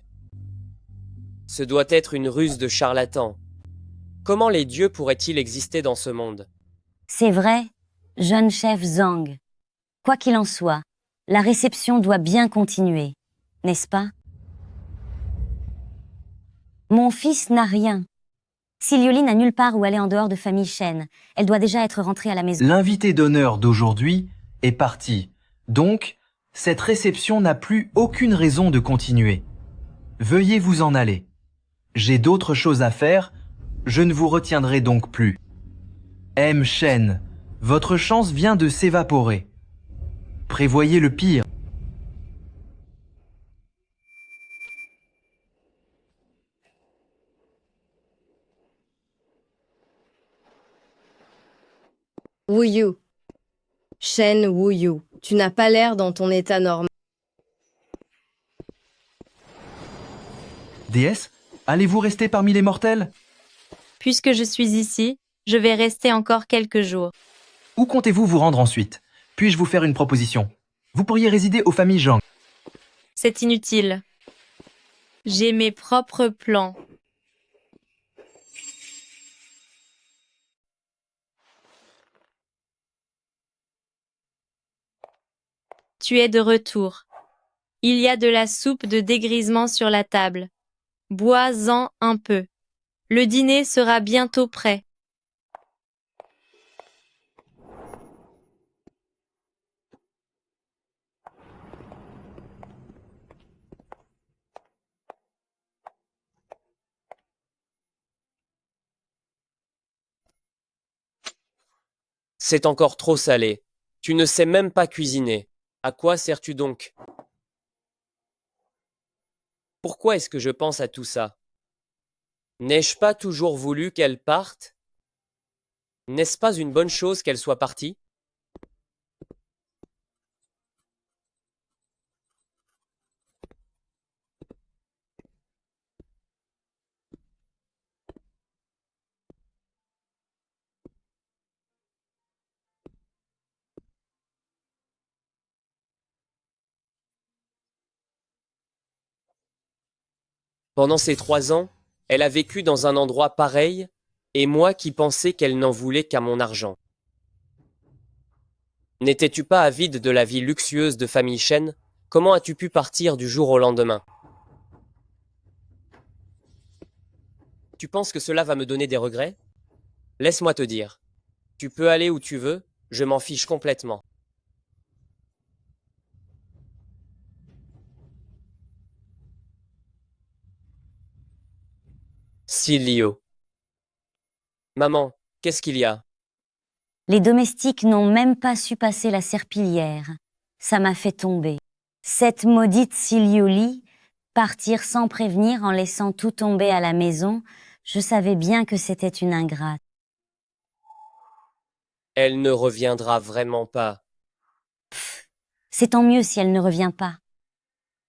Speaker 4: Ce doit être une ruse de charlatan. Comment les dieux pourraient-ils exister dans ce monde?
Speaker 1: C'est vrai, jeune chef Zhang. Quoi qu'il en soit, la réception doit bien continuer, n'est-ce pas? Mon fils n'a rien. Si Lioli n'a nulle part où aller en dehors de famille Shen, elle doit déjà être rentrée à la maison.
Speaker 12: L'invité d'honneur d'aujourd'hui est parti. Donc, cette réception n'a plus aucune raison de continuer. Veuillez vous en aller. J'ai d'autres choses à faire, je ne vous retiendrai donc plus. M. Shen, votre chance vient de s'évaporer. Prévoyez le pire.
Speaker 7: Wuyu. Shen Wuyu, tu n'as pas l'air dans ton état normal.
Speaker 12: Déesse, allez-vous rester parmi les mortels?
Speaker 3: Puisque je suis ici, je vais rester encore quelques jours.
Speaker 12: Où comptez-vous vous rendre ensuite? Puis-je vous faire une proposition? Vous pourriez résider aux familles Zhang.
Speaker 3: C'est inutile. J'ai mes propres plans. Tu es de retour. Il y a de la soupe de dégrisement sur la table. Bois-en un peu. Le dîner sera bientôt prêt.
Speaker 4: C'est encore trop salé. Tu ne sais même pas cuisiner. À quoi sers-tu donc? Pourquoi est-ce que je pense à tout ça? N'ai-je pas toujours voulu qu'elle parte? N'est-ce pas une bonne chose qu'elle soit partie? Pendant ces 3 ans, elle a vécu dans un endroit pareil, et moi qui pensais qu'elle n'en voulait qu'à mon argent. N'étais-tu pas avide de la vie luxueuse de famille Shen? Comment as-tu pu partir du jour au lendemain? Tu penses que cela va me donner des regrets? Laisse-moi te dire. Tu peux aller où tu veux, je m'en fiche complètement. Silio. Maman, qu'est-ce qu'il y a?
Speaker 1: Les domestiques n'ont même pas su passer la serpillière. Ça m'a fait tomber. Cette maudite Silioli, partir sans prévenir en laissant tout tomber à la maison, je savais bien que c'était une ingrate.
Speaker 4: Elle ne reviendra vraiment pas.
Speaker 1: C'est tant mieux si elle ne revient pas.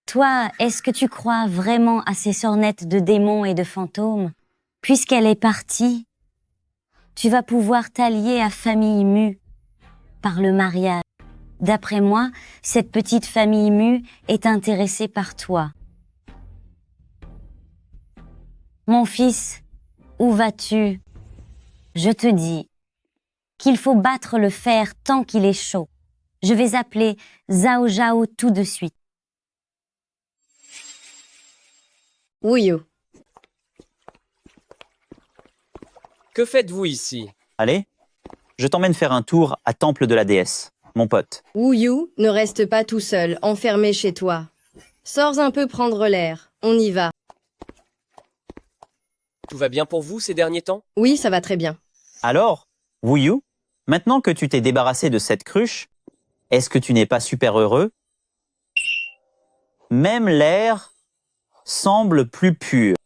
Speaker 1: Toi, est-ce que tu crois vraiment à ces sornettes de démons et de fantômes? Puisqu'elle est partie, tu vas pouvoir t'allier à famille Mu par le mariage. D'après moi, cette petite famille Mu est intéressée par toi. Mon fils, où vas-tu? Je te dis qu'il faut battre le fer tant qu'il est chaud. Je vais appeler Zhao Zhao tout de suite.
Speaker 7: Wuyu.
Speaker 4: Que faites-vous ici?
Speaker 8: Allez, je t'emmène faire un tour à Temple de la déesse, mon pote.
Speaker 7: Wuyu, ne reste pas tout seul, enfermé chez toi. Sors un peu prendre l'air, on y va.
Speaker 4: Tout va bien pour vous ces derniers temps?
Speaker 7: Oui, ça va très bien.
Speaker 8: Alors, Wuyu, maintenant que tu t'es débarrassé de cette cruche, est-ce que tu n'es pas super heureux? Même l'air semble plus pur.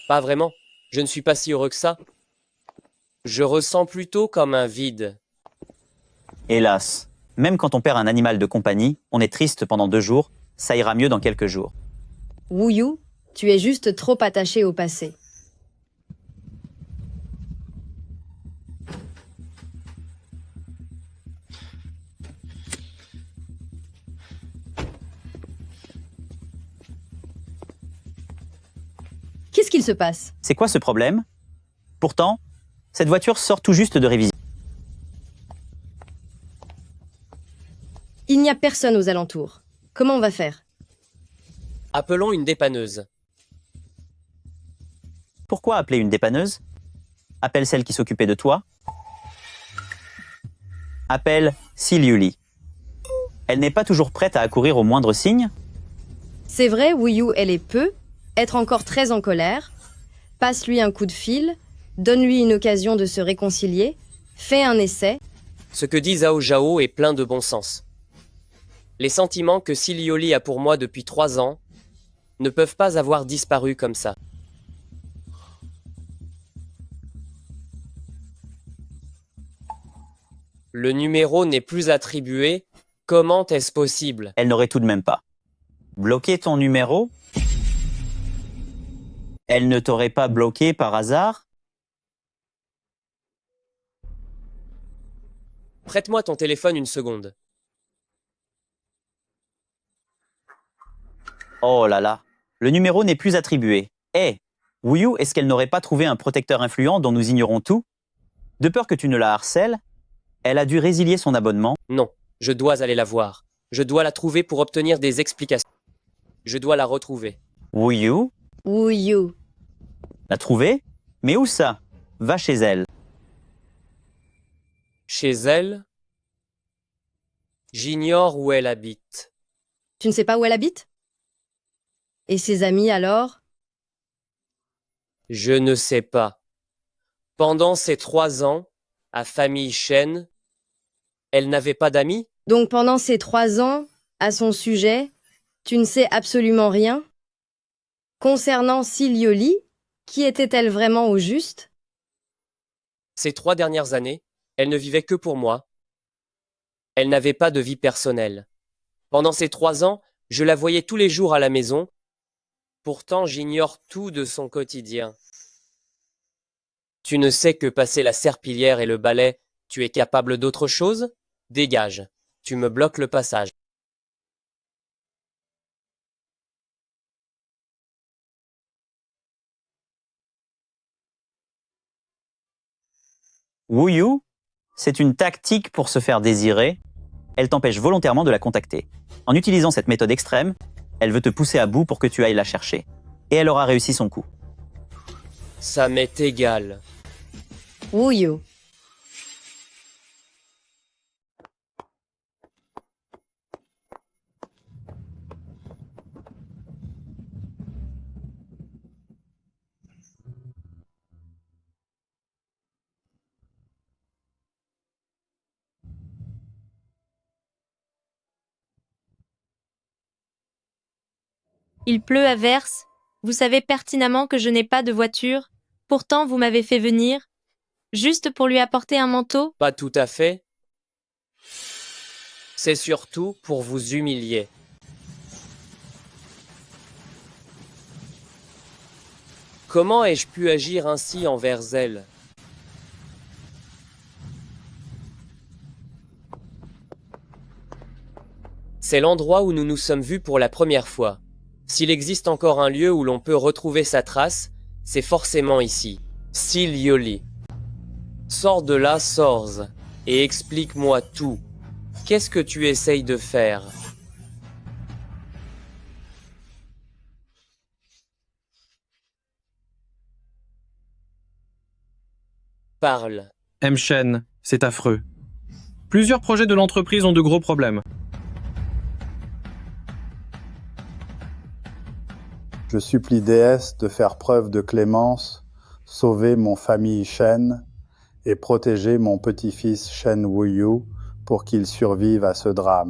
Speaker 4: Pas vraiment. Je ne suis pas si heureux que ça. Je ressens plutôt comme un vide.
Speaker 8: Hélas, même quand on perd un animal de compagnie, on est triste pendant 2 jours, ça ira mieux dans quelques jours.
Speaker 7: Wuyu, tu es juste trop attaché au passé. Qu'est-ce qu'il se passe?
Speaker 8: C'est quoi ce problème? Pourtant, cette voiture sort tout juste de révision.
Speaker 7: Il n'y a personne aux alentours. Comment on va faire?
Speaker 4: Appelons une dépanneuse.
Speaker 8: Pourquoi appeler une dépanneuse? Appelle celle qui s'occupait de toi. Appelle Silioli. Elle n'est pas toujours prête à accourir au moindre signe?
Speaker 7: C'est vrai, Wuyu, elle est peu, être encore très en colère. Passe-lui un coup de fil, donne-lui une occasion de se réconcilier, fais un essai.
Speaker 4: Ce que dit Zhao Zhao est plein de bon sens. Les sentiments que Silioli a pour moi depuis 3 ans ne peuvent pas avoir disparu comme ça. Le numéro n'est plus attribué. Comment est-ce possible?
Speaker 8: Elle n'aurait tout de même pas bloqué ton numéro? Elle ne t'aurait pas bloqué par hasard?
Speaker 4: Prête-moi ton téléphone une seconde.
Speaker 8: Oh là là, le numéro n'est plus attribué. Hé, Wuyu, est-ce qu'elle n'aurait pas trouvé un protecteur influent dont nous ignorons tout? De peur que tu ne la harcèles, elle a dû résilier son abonnement.
Speaker 4: Non, je dois aller la voir. Je dois la trouver pour obtenir des explications. Je dois la retrouver.
Speaker 8: Wu Yu,
Speaker 7: Wu Yu.
Speaker 8: la trouver? Mais où ça? Va chez elle.
Speaker 4: Chez elle? J'ignore où elle habite.
Speaker 7: Tu ne sais pas où elle habite? Et ses amis alors?
Speaker 4: Je ne sais pas. Pendant ces 3 ans, à famille Shen, elle n'avait pas d'amis?
Speaker 7: Donc pendant ces 3 ans, à son sujet, tu ne sais absolument rien? Concernant Silioli, qui était-elle vraiment au juste?
Speaker 4: Ces 3 dernières années, elle ne vivait que pour moi. Elle n'avait pas de vie personnelle. Pendant ces 3 ans, je la voyais tous les jours à la maison. Pourtant, j'ignore tout de son quotidien. Tu ne sais que passer la serpillière et le balai, tu es capable d'autre chose? Dégage, tu me bloques le passage.
Speaker 8: Wu Yu, c'est une tactique pour se faire désirer. Elle t'empêche volontairement de la contacter. En utilisant cette méthode extrême, elle veut te pousser à bout pour que tu ailles la chercher. Et elle aura réussi son coup.
Speaker 4: Ça m'est égal.
Speaker 7: Wu Yu.
Speaker 3: Il pleut à verse. Vous savez pertinemment que je n'ai pas de voiture. Pourtant, vous m'avez fait venir. Juste pour lui apporter un manteau?
Speaker 4: Pas tout à fait. C'est surtout pour vous humilier. Comment ai-je pu agir ainsi envers elle? C'est l'endroit où nous nous sommes vus pour la première fois. S'il existe encore un lieu où l'on peut retrouver sa trace, c'est forcément ici. Silioli. Sors de là, Sorz, et explique-moi tout. Qu'est-ce que tu essayes de faire? Parle.
Speaker 15: Shen, c'est affreux. Plusieurs projets de l'entreprise ont de gros problèmes.
Speaker 2: Je supplie déesse de faire preuve de clémence, sauver mon famille Shen et protéger mon petit-fils Shen Wu Yu pour qu'il survive à ce drame.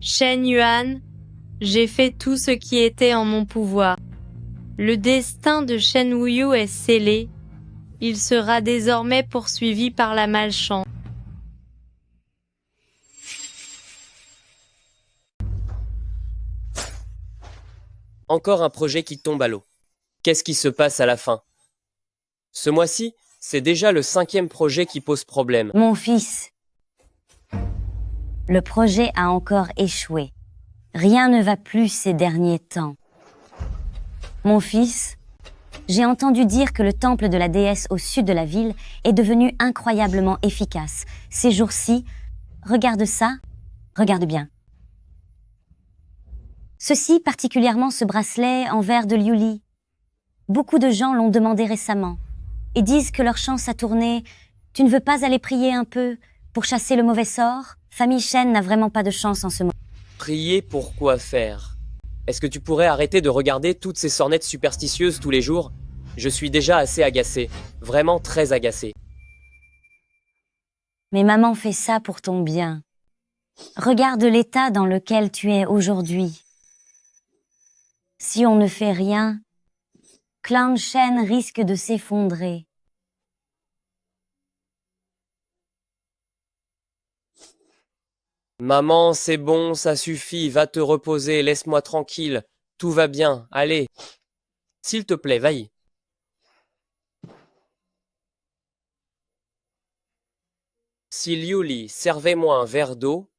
Speaker 3: Shen Yuan, j'ai fait tout ce qui était en mon pouvoir. Le destin de Shen Wuyu est scellé. Il sera désormais poursuivi par la malchance.
Speaker 4: Encore un projet qui tombe à l'eau. Qu'est-ce qui se passe à la fin? Ce mois-ci, c'est déjà le 5e projet qui pose problème.
Speaker 1: Mon fils, le projet a encore échoué. Rien ne va plus ces derniers temps. Mon fils, j'ai entendu dire que le temple de la déesse au sud de la ville est devenu incroyablement efficace. Ces jours-ci, regarde ça, regarde bien. Ceci particulièrement ce bracelet en verre de Liuli. Beaucoup de gens l'ont demandé récemment et disent que leur chance a tourné. Tu ne veux pas aller prier un peu pour chasser le mauvais sort? Famille Shen n'a vraiment pas de chance en ce moment.
Speaker 4: Prier pour quoi faire? Est-ce que tu pourrais arrêter de regarder toutes ces sornettes superstitieuses tous les jours? Je suis déjà assez agacé, vraiment très agacé.
Speaker 1: Mais maman fait ça pour ton bien. Regarde l'état dans lequel tu es aujourd'hui. Si on ne fait rien, Clan Shen risque de s'effondrer.
Speaker 4: Maman, c'est bon, ça suffit, va te reposer, laisse-moi tranquille. Tout va bien, allez. S'il te plaît, vaille. Si Liuli, servez-moi un verre d'eau.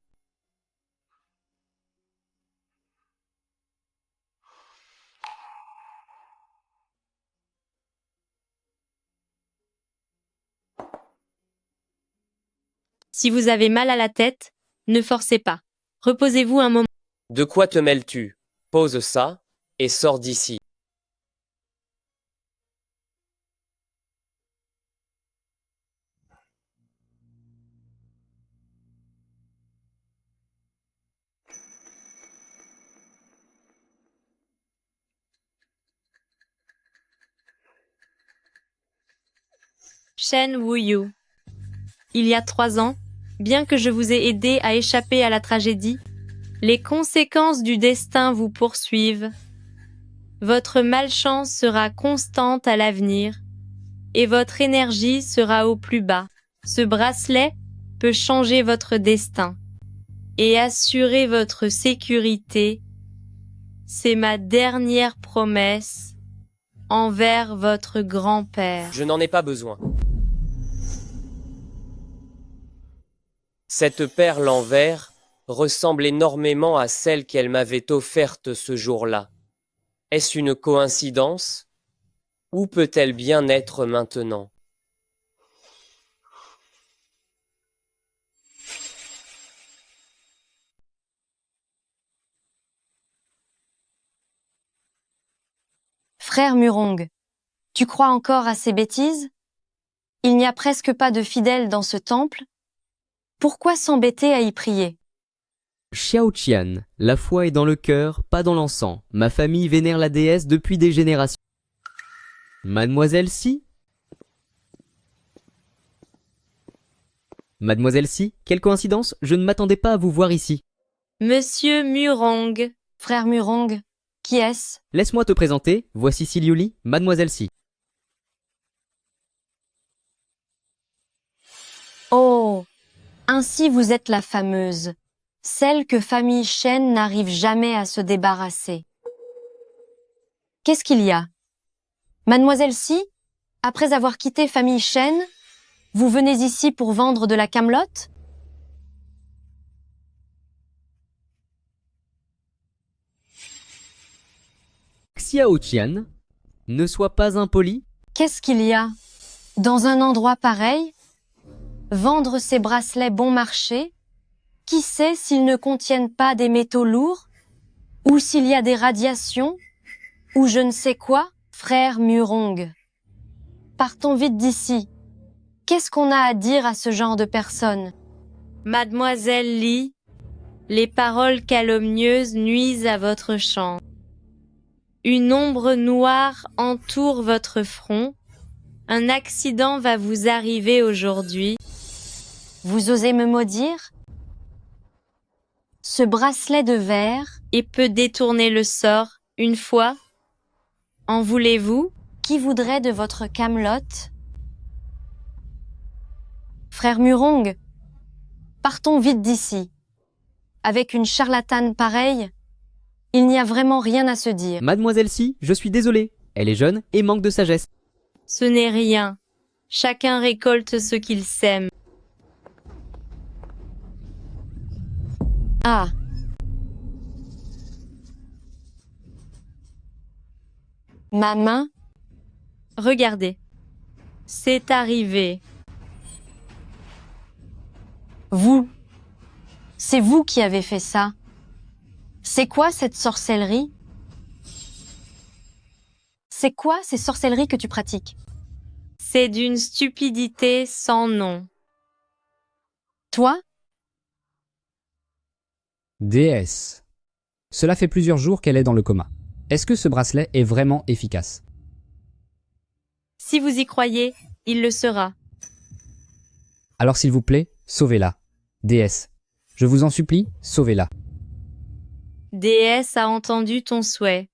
Speaker 3: Si vous avez mal à la tête, ne forcez pas. Reposez-vous un moment.
Speaker 4: De quoi te mêles-tu? Pose ça, et sors d'ici.
Speaker 3: Shen Wuyu. Il y a 3 ans, bien que je vous ai aidé à échapper à la tragédie, les conséquences du destin vous poursuivent. Votre malchance sera constante à l'avenir et votre énergie sera au plus bas. Ce bracelet peut changer votre destin et assurer votre sécurité. C'est ma dernière promesse envers votre grand-père.
Speaker 4: Je n'en ai pas besoin. Cette perle en verre ressemble énormément à celle qu'elle m'avait offerte ce jour-là. Est-ce une coïncidence? Où peut-elle bien être maintenant?
Speaker 1: Frère Murong, tu crois encore à ces bêtises? Il n'y a presque pas de fidèles dans ce temple. Pourquoi s'embêter à y prier?
Speaker 16: Xiao Qian, la foi est dans le cœur, pas dans l'encens. Ma famille vénère la déesse depuis des générations. Mademoiselle Si? Mademoiselle Si, quelle coïncidence, je ne m'attendais pas à vous voir ici.
Speaker 3: Monsieur Murong.
Speaker 1: Frère Murong, qui est-ce?
Speaker 16: Laisse-moi te présenter, voici Siliuli, Mademoiselle Si.
Speaker 1: Oh, ainsi vous êtes la fameuse, celle que famille Shen n'arrive jamais à se débarrasser. Qu'est-ce qu'il y a? Mademoiselle Si, après avoir quitté famille Shen, vous venez ici pour vendre de la camelote?
Speaker 16: Xiao Qian, ne sois pas impoli.
Speaker 1: Qu'est-ce qu'il y a? Dans un endroit pareil? Vendre ces bracelets bon marché? Qui sait s'ils ne contiennent pas des métaux lourds? Ou s'il y a des radiations? Ou je ne sais quoi, frère Murong? Partons vite d'ici. Qu'est-ce qu'on a à dire à ce genre de personnes?
Speaker 3: Mademoiselle Li, les paroles calomnieuses nuisent à votre chant. Une ombre noire entoure votre front. Un accident va vous arriver aujourd'hui.
Speaker 1: Vous osez me maudire? Ce bracelet de verre
Speaker 3: et peut détourner le sort une fois. En voulez-vous?
Speaker 1: Qui voudrait de votre camelote? Frère Murong, partons vite d'ici. Avec une charlatane pareille, il n'y a vraiment rien à se dire.
Speaker 16: Mademoiselle Si, je suis désolé. Elle est jeune et manque de sagesse.
Speaker 3: Ce n'est rien. Chacun récolte ce qu'il sème.
Speaker 1: Ah. Ma main?
Speaker 3: Regardez. C'est arrivé.
Speaker 1: Vous. C'est vous qui avez fait ça. C'est quoi cette sorcellerie? C'est quoi ces sorcelleries que tu pratiques?
Speaker 3: C'est d'une stupidité sans nom.
Speaker 1: Toi?
Speaker 17: Déesse. Cela fait plusieurs jours qu'elle est dans le coma. Est-ce que ce bracelet est vraiment efficace?
Speaker 3: Si vous y croyez, il le sera.
Speaker 17: Alors s'il vous plaît, sauvez-la. Déesse. Je vous en supplie, sauvez-la.
Speaker 3: Déesse a entendu ton souhait.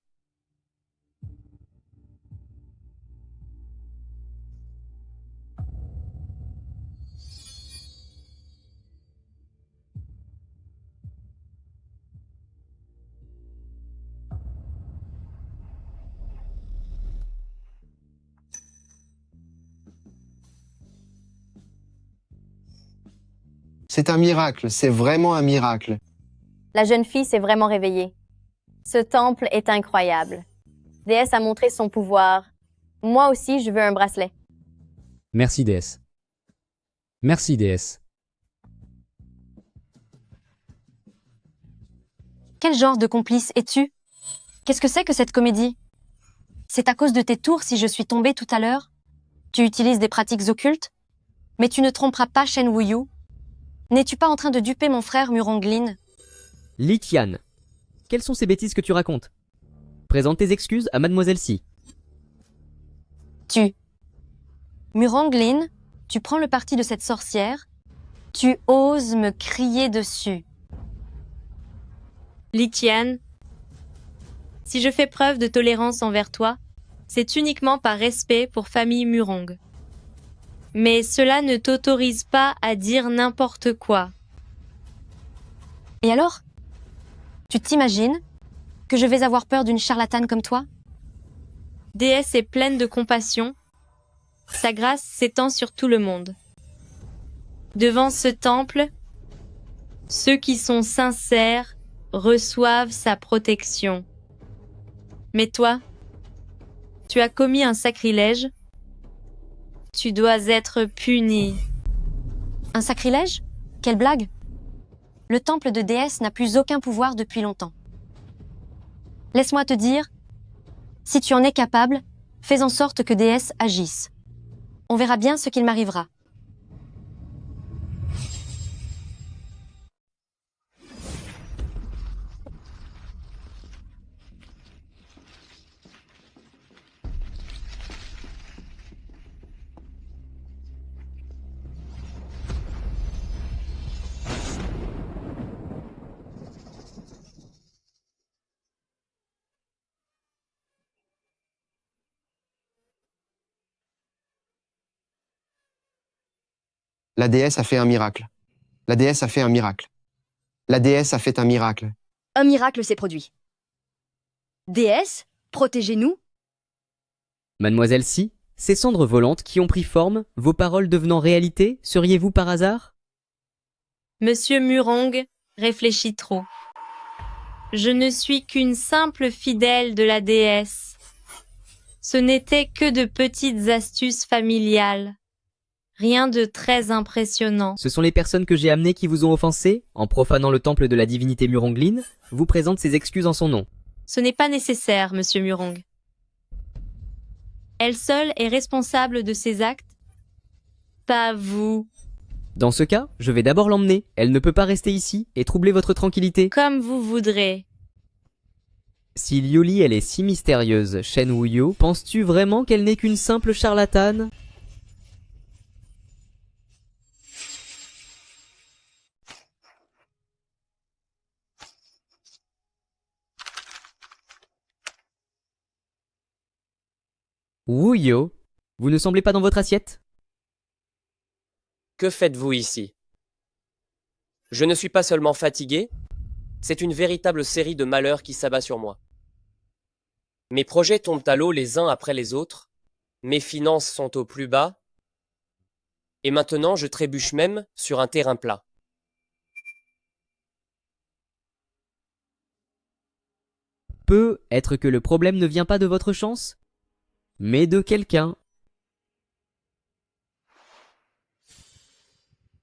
Speaker 18: C'est un miracle, c'est vraiment un miracle.
Speaker 19: La jeune fille s'est vraiment réveillée. Ce temple est incroyable. Déesse a montré son pouvoir. Moi aussi, je veux un bracelet.
Speaker 17: Merci, déesse. Merci, déesse.
Speaker 1: Quel genre de complice es-tu?
Speaker 20: Qu'est-ce que c'est que cette comédie? C'est à cause de tes tours si je suis tombée tout à l'heure? Tu utilises des pratiques occultes? Mais tu ne tromperas pas Shen Wuyu. N'es-tu pas en train de duper mon frère Muronglin?
Speaker 16: Li Qian, quelles sont ces bêtises que tu racontes? Présente tes excuses à Mademoiselle Si.
Speaker 20: Muronglin, tu prends le parti de cette sorcière? Tu oses me crier dessus?
Speaker 3: Li Qian, si je fais preuve de tolérance envers toi, c'est uniquement par respect pour famille Murong. Mais cela ne t'autorise pas à dire n'importe quoi.
Speaker 20: Et alors? Tu t'imagines que je vais avoir peur d'une charlatane comme toi?
Speaker 3: Déesse est pleine de compassion. Sa grâce s'étend sur tout le monde. Devant ce temple, ceux qui sont sincères reçoivent sa protection. Mais toi, tu as commis un sacrilège. Tu dois être puni.
Speaker 20: Un sacrilège? Quelle blague! Le temple de déesse n'a plus aucun pouvoir depuis longtemps. Laisse-moi te dire, si tu en es capable, fais en sorte que déesse agisse. On verra bien ce qu'il m'arrivera.
Speaker 18: La déesse a fait un miracle. La déesse a fait un miracle. La déesse a fait un miracle.
Speaker 7: Un miracle s'est produit. Déesse, protégez-nous.
Speaker 16: Mademoiselle Si, ces cendres volantes qui ont pris forme, vos paroles devenant réalité, seriez-vous par hasard?
Speaker 3: Monsieur Murong réfléchit trop. Je ne suis qu'une simple fidèle de la déesse. Ce n'était que de petites astuces familiales. Rien de très impressionnant.
Speaker 16: Ce sont les personnes que j'ai amenées qui vous ont offensé, en profanant le temple de la divinité Muronglin, vous présentent ses excuses en son nom.
Speaker 3: Ce n'est pas nécessaire, monsieur Murong. Elle seule est responsable de ses actes, pas vous.
Speaker 16: Dans ce cas, je vais d'abord l'emmener. Elle ne peut pas rester ici et troubler votre tranquillité.
Speaker 3: Comme vous voudrez.
Speaker 16: Si Liuli elle est si mystérieuse, Shen Wuyu, penses-tu vraiment qu'elle n'est qu'une simple charlatane? Wuyu, vous ne semblez pas dans votre assiette?
Speaker 4: Que faites-vous ici? Je ne suis pas seulement fatigué, c'est une véritable série de malheurs qui s'abat sur moi. Mes projets tombent à l'eau les uns après les autres, mes finances sont au plus bas, et maintenant je trébuche même sur un terrain plat.
Speaker 16: Peut être que le problème ne vient pas de votre chance, mais de quelqu'un.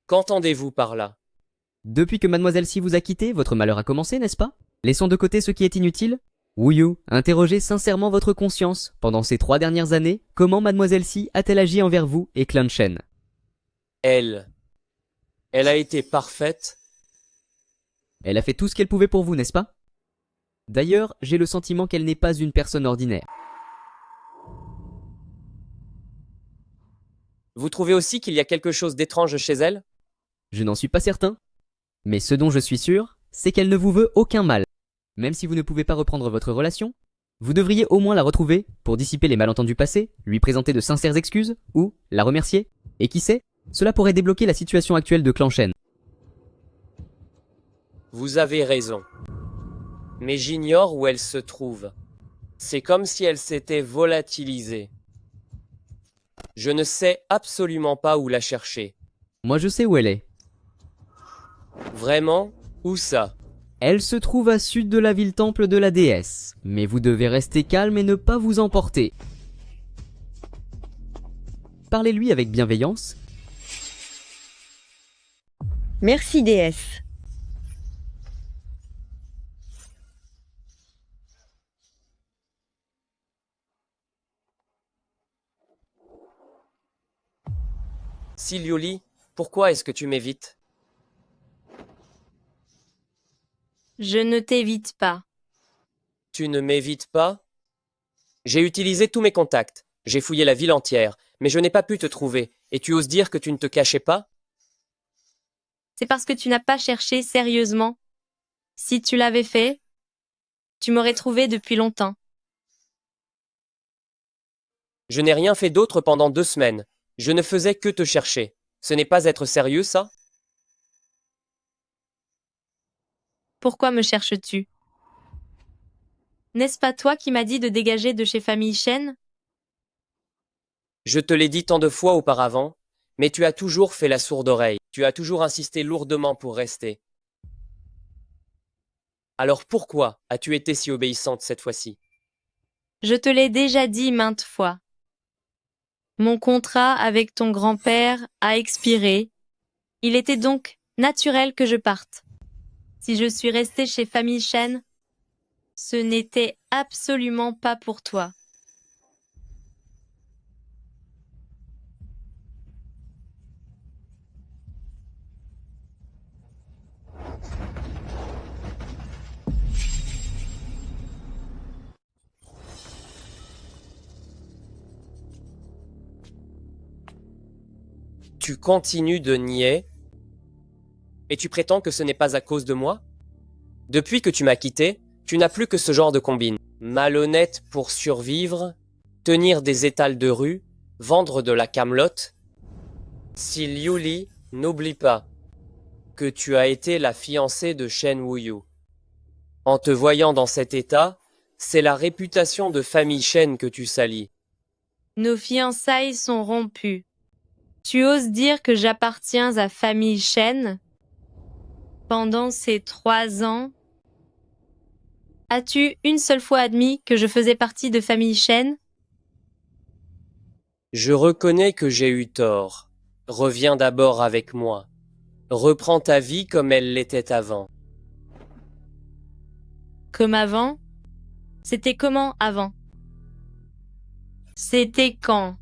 Speaker 4: Qu'entendez-vous par là?
Speaker 16: Depuis que Mademoiselle Si vous a quitté, votre malheur a commencé, n'est-ce pas? Laissons de côté ce qui est inutile. Wuyu, interrogez sincèrement votre conscience. Pendant ces 3 dernières années, comment Mademoiselle Si a-t-elle agi envers vous et Clan Shen?
Speaker 4: Elle a été parfaite.
Speaker 16: Elle a fait tout ce qu'elle pouvait pour vous, n'est-ce pas? D'ailleurs, j'ai le sentiment qu'elle n'est pas une personne ordinaire.
Speaker 4: Vous trouvez aussi qu'il y a quelque chose d'étrange chez elle?
Speaker 16: Je n'en suis pas certain. Mais ce dont je suis sûr, c'est qu'elle ne vous veut aucun mal. Même si vous ne pouvez pas reprendre votre relation, vous devriez au moins la retrouver pour dissiper les malentendus passés, lui présenter de sincères excuses, ou la remercier. Et qui sait, cela pourrait débloquer la situation actuelle de Clan Shen.
Speaker 4: Vous avez raison. Mais j'ignore où elle se trouve. C'est comme si elle s'était volatilisée. Je ne sais absolument pas où la chercher.
Speaker 16: Moi je sais où elle est.
Speaker 4: Vraiment? Où ça?
Speaker 16: Elle se trouve à sud de la ville-temple de la déesse. Mais vous devez rester calme et ne pas vous emporter. Parlez-lui avec bienveillance.
Speaker 21: Merci, déesse.
Speaker 4: Si Liuli, pourquoi est-ce que tu m'évites?
Speaker 3: Je ne t'évite pas.
Speaker 4: Tu ne m'évites pas? J'ai utilisé tous mes contacts. J'ai fouillé la ville entière, mais je n'ai pas pu te trouver. Et tu oses dire que tu ne te cachais pas?
Speaker 3: C'est parce que tu n'as pas cherché sérieusement. Si tu l'avais fait, tu m'aurais trouvé depuis longtemps.
Speaker 4: Je n'ai rien fait d'autre pendant 2 semaines. Je ne faisais que te chercher. Ce n'est pas être sérieux, ça?
Speaker 3: Pourquoi me cherches-tu? N'est-ce pas toi qui m'as dit de dégager de chez Famille Chen?
Speaker 4: Je te l'ai dit tant de fois auparavant, mais tu as toujours fait la sourde oreille. Tu as toujours insisté lourdement pour rester. Alors pourquoi as-tu été si obéissante cette fois-ci?
Speaker 3: Je te l'ai déjà dit maintes fois. Mon contrat avec ton grand-père a expiré. Il était donc naturel que je parte. Si je suis restée chez Famille Chen, ce n'était absolument pas pour toi.
Speaker 4: Tu continues de nier et tu prétends que ce n'est pas à cause de moi? Depuis que tu m'as quitté, tu n'as plus que ce genre de combine. Malhonnête pour survivre, tenir des étals de rue, vendre de la camelote. Si Liuli, n'oublie pas que tu as été la fiancée de Shen Wuyu. En te voyant dans cet état, c'est la réputation de famille Shen que tu salis.
Speaker 3: Nos fiançailles sont rompues. Tu oses dire que j'appartiens à Famille Chen? Pendant ces 3 ans, as-tu une seule fois admis que je faisais partie de Famille Chen?
Speaker 4: Je reconnais que j'ai eu tort. Reviens d'abord avec moi. Reprends ta vie comme elle l'était avant.
Speaker 3: Comme avant? C'était comment avant? C'était quand?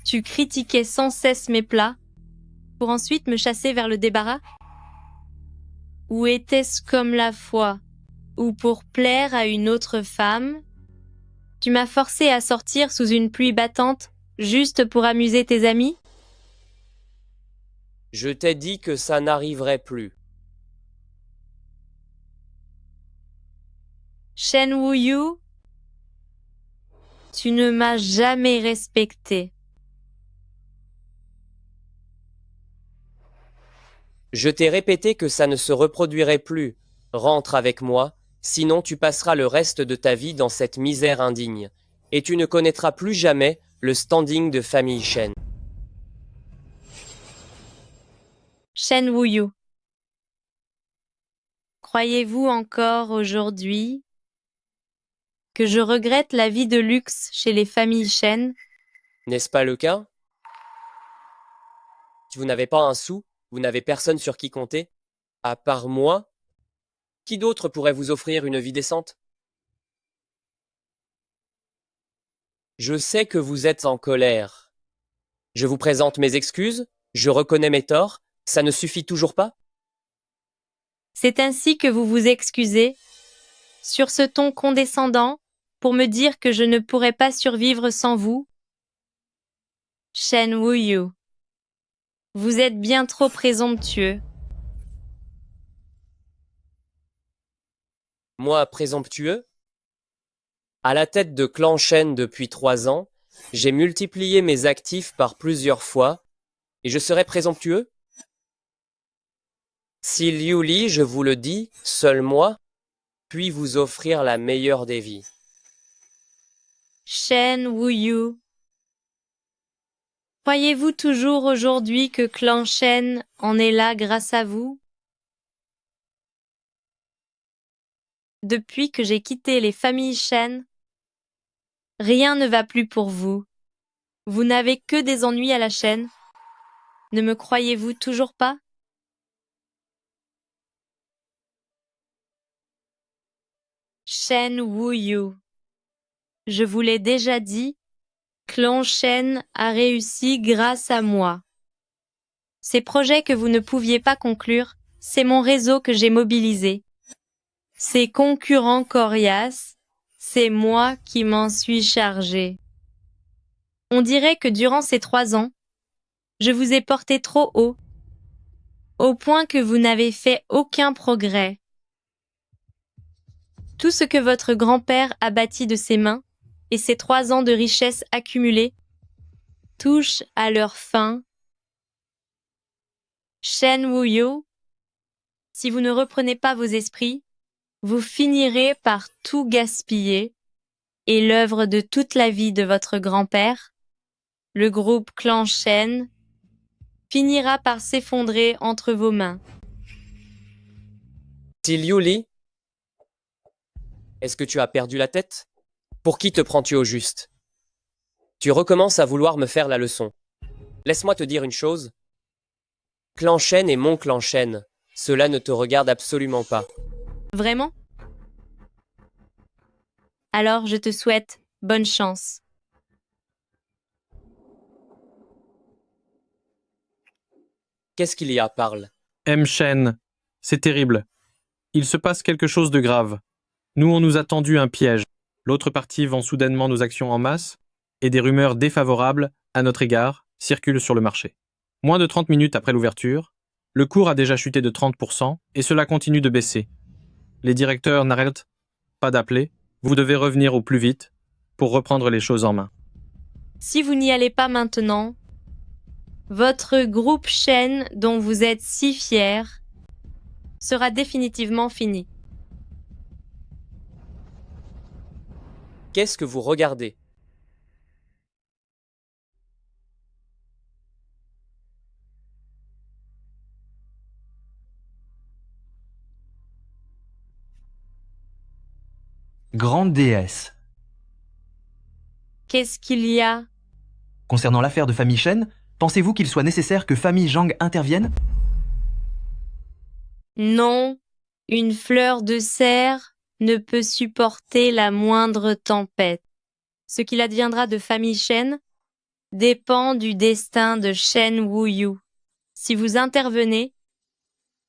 Speaker 3: Tu critiquais sans cesse mes plats, pour ensuite me chasser vers le débarras? Ou était-ce comme la fois où, pour plaire à une autre femme, tu m'as forcé à sortir sous une pluie battante juste pour amuser tes amis?
Speaker 4: Je t'ai dit que ça n'arriverait plus.
Speaker 3: Shen Wuyu, tu ne m'as jamais respecté.
Speaker 4: Je t'ai répété que ça ne se reproduirait plus. Rentre avec moi, sinon tu passeras le reste de ta vie dans cette misère indigne, et tu ne connaîtras plus jamais le standing de famille Shen.
Speaker 3: Shen Wuyu, croyez-vous encore aujourd'hui que je regrette la vie de luxe chez les familles Shen?
Speaker 4: N'est-ce pas le cas? Vous n'avez pas un sou, vous n'avez personne sur qui compter? À part moi? Qui d'autre pourrait vous offrir une vie décente? Je sais que vous êtes en colère. Je vous présente mes excuses, je reconnais mes torts, ça ne suffit toujours pas?
Speaker 3: C'est ainsi que vous vous excusez, sur ce ton condescendant, pour me dire que je ne pourrais pas survivre sans vous? Shen Wuyu, vous êtes bien trop présomptueux.
Speaker 4: Moi, présomptueux? À la tête de clan Shen depuis 3 ans, j'ai multiplié mes actifs par plusieurs fois, et je serais présomptueux? Si Liuli, je vous le dis, seul moi, puis vous offrir la meilleure des vies.
Speaker 3: Shen Wuyu, croyez-vous toujours aujourd'hui que clan Shen en est là grâce à vous? Depuis que j'ai quitté les familles Shen, rien ne va plus pour vous. Vous n'avez que des ennuis à la chaîne. Ne me croyez-vous toujours pas? Shen Wuyu, je vous l'ai déjà dit, Clan Shen a réussi grâce à moi. Ces projets que vous ne pouviez pas conclure, c'est mon réseau que j'ai mobilisé. Ces concurrents coriaces, c'est moi qui m'en suis chargé. On dirait que durant ces 3 ans, je vous ai porté trop haut, au point que vous n'avez fait aucun progrès. Tout ce que votre grand-père a bâti de ses mains et ces 3 ans de richesse accumulée touchent à leur fin. Shen Wuyu, si vous ne reprenez pas vos esprits, vous finirez par tout gaspiller et l'œuvre de toute la vie de votre grand-père, le groupe Clan Shen, finira par s'effondrer entre vos mains.
Speaker 4: Si Liu Li, est-ce que tu as perdu la tête? Pour qui te prends-tu au juste? Tu recommences à vouloir me faire la leçon. Laisse-moi te dire une chose. Clan Shen est mon clan Shen. Cela ne te regarde absolument pas.
Speaker 3: Vraiment? Alors je te souhaite bonne chance.
Speaker 4: Qu'est-ce qu'il y a, parle?
Speaker 15: Shen, c'est terrible. Il se passe quelque chose de grave. Nous, on nous a tendu un piège. L'autre partie vend soudainement nos actions en masse et des rumeurs défavorables à notre égard circulent sur le marché. Moins de 30 minutes après l'ouverture, le cours a déjà chuté de 30% et cela continue de baisser. Les directeurs n'arrêtent pas d'appeler. Vous devez revenir au plus vite pour reprendre les choses en main.
Speaker 3: Si vous n'y allez pas maintenant, votre groupe Shen, dont vous êtes si fiers, sera définitivement fini.
Speaker 4: Qu'est-ce que vous regardez?
Speaker 12: Grande déesse.
Speaker 3: Qu'est-ce qu'il y a?
Speaker 12: Concernant l'affaire de famille Shen, pensez-vous qu'il soit nécessaire que famille Zhang intervienne?
Speaker 3: Non, une fleur de serre ne peut supporter la moindre tempête. Ce qu'il adviendra de famille Shen dépend du destin de Shen Wuyu. Si vous intervenez,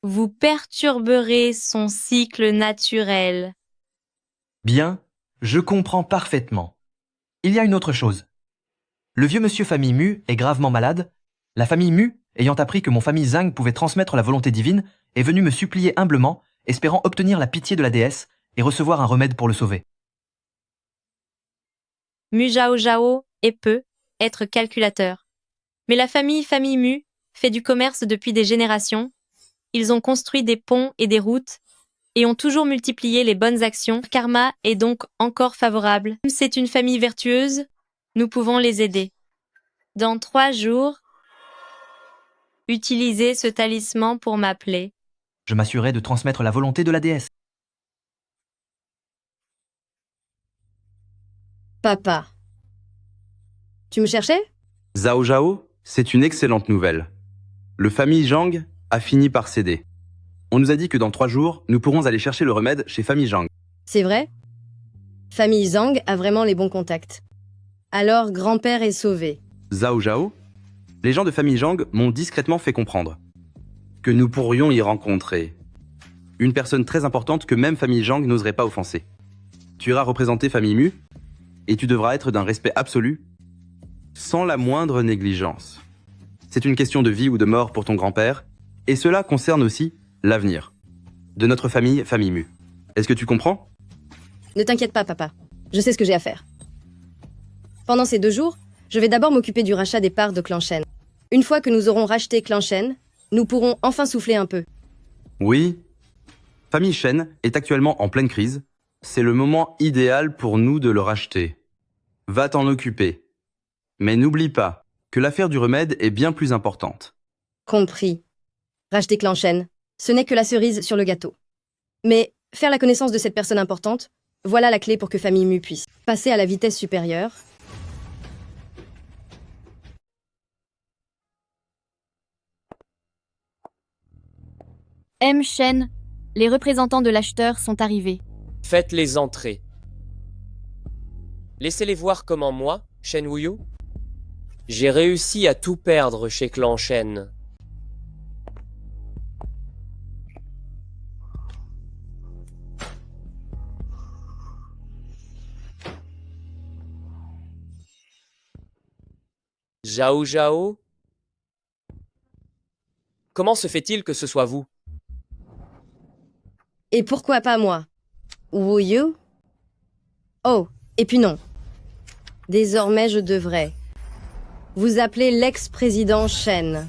Speaker 3: vous perturberez son cycle naturel.
Speaker 12: Bien, je comprends parfaitement. Il y a une autre chose. Le vieux monsieur famille Mu est gravement malade. La famille Mu, ayant appris que mon famille Zhang pouvait transmettre la volonté divine, est venue me supplier humblement, espérant obtenir la pitié de la déesse et recevoir un remède pour le sauver.
Speaker 3: Mu Zhao Zhao peut être calculateur. Mais la famille Mu fait du commerce depuis des générations. Ils ont construit des ponts et des routes et ont toujours multiplié les bonnes actions. Karma est donc encore favorable. C'est une famille vertueuse, nous pouvons les aider. Dans 3 jours, utilisez ce talisman pour m'appeler.
Speaker 12: Je m'assurerai de transmettre la volonté de la déesse.
Speaker 7: Papa. Tu me cherchais?
Speaker 10: Zhao Zhao, c'est une excellente nouvelle. Le famille Zhang a fini par céder. On nous a dit que dans 3 jours, nous pourrons aller chercher le remède chez famille Zhang.
Speaker 7: C'est vrai? Famille Zhang a vraiment les bons contacts. Alors, grand-père est sauvé.
Speaker 10: Zhao Zhao, les gens de famille Zhang m'ont discrètement fait comprendre que nous pourrions y rencontrer une personne très importante que même famille Zhang n'oserait pas offenser. Tu iras représenter famille Mu et tu devras être d'un respect absolu, sans la moindre négligence. C'est une question de vie ou de mort pour ton grand-père, et cela concerne aussi l'avenir de notre famille Mu. Est-ce que tu comprends?
Speaker 7: Ne t'inquiète pas, papa. Je sais ce que j'ai à faire. Pendant ces 2 jours, je vais d'abord m'occuper du rachat des parts de Clan Shen. Une fois que nous aurons racheté Clan Shen, nous pourrons enfin souffler un peu.
Speaker 10: Oui. Famille Shen est actuellement en pleine crise. C'est le moment idéal pour nous de le racheter. Va t'en occuper. Mais n'oublie pas que l'affaire du remède est bien plus importante.
Speaker 7: Compris. Racheter Clan Shen, ce n'est que la cerise sur le gâteau. Mais faire la connaissance de cette personne importante, voilà la clé pour que famille Mu puisse passer à la vitesse supérieure.
Speaker 14: Shen, les représentants de l'acheteur sont arrivés.
Speaker 4: Faites-les entrer. Laissez-les voir comment moi, Shen Wuyu? J'ai réussi à tout perdre chez Clan Shen. Zhao Zhao? Comment se fait-il que ce soit vous?
Speaker 7: Et pourquoi pas moi? Wuyu? Oh, et puis non. Désormais, je devrais vous appeler l'ex-président Shen.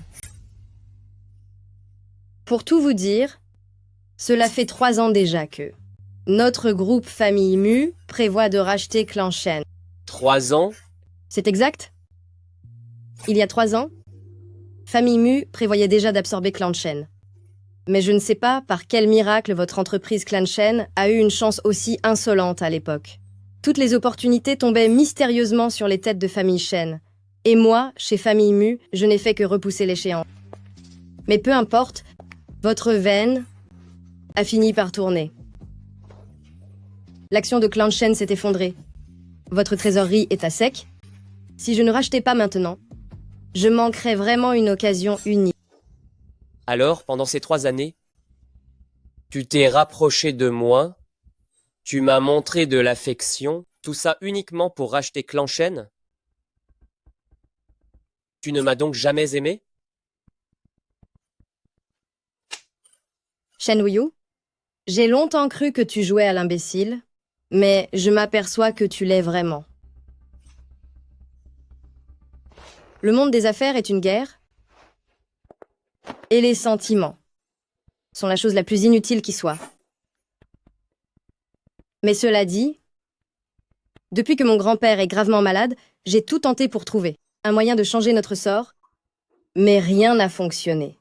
Speaker 7: Pour tout vous dire, cela fait 3 ans déjà que notre groupe Famille Mu prévoit de racheter Clan Shen.
Speaker 4: 3 ans?
Speaker 7: C'est exact? Il y a 3 ans, Famille Mu prévoyait déjà d'absorber Clan Shen. Mais je ne sais pas par quel miracle votre entreprise Clan Shen a eu une chance aussi insolente à l'époque. Toutes les opportunités tombaient mystérieusement sur les têtes de Famille Shen. Et moi, chez Famille Mu, je n'ai fait que repousser l'échéance. Mais peu importe, votre veine a fini par tourner. L'action de Clan Shen s'est effondrée. Votre trésorerie est à sec. Si je ne rachetais pas maintenant, je manquerais vraiment une occasion unique.
Speaker 4: Alors, pendant ces 3 années, tu t'es rapproché de moi, tu m'as montré de l'affection, tout ça uniquement pour racheter Clan Shen? Tu ne m'as donc jamais aimé?
Speaker 7: Shen Wuyu, j'ai longtemps cru que tu jouais à l'imbécile, mais je m'aperçois que tu l'es vraiment. Le monde des affaires est une guerre, et les sentiments sont la chose la plus inutile qui soit. Mais cela dit, depuis que mon grand-père est gravement malade, j'ai tout tenté pour trouver un moyen de changer notre sort, mais rien n'a fonctionné.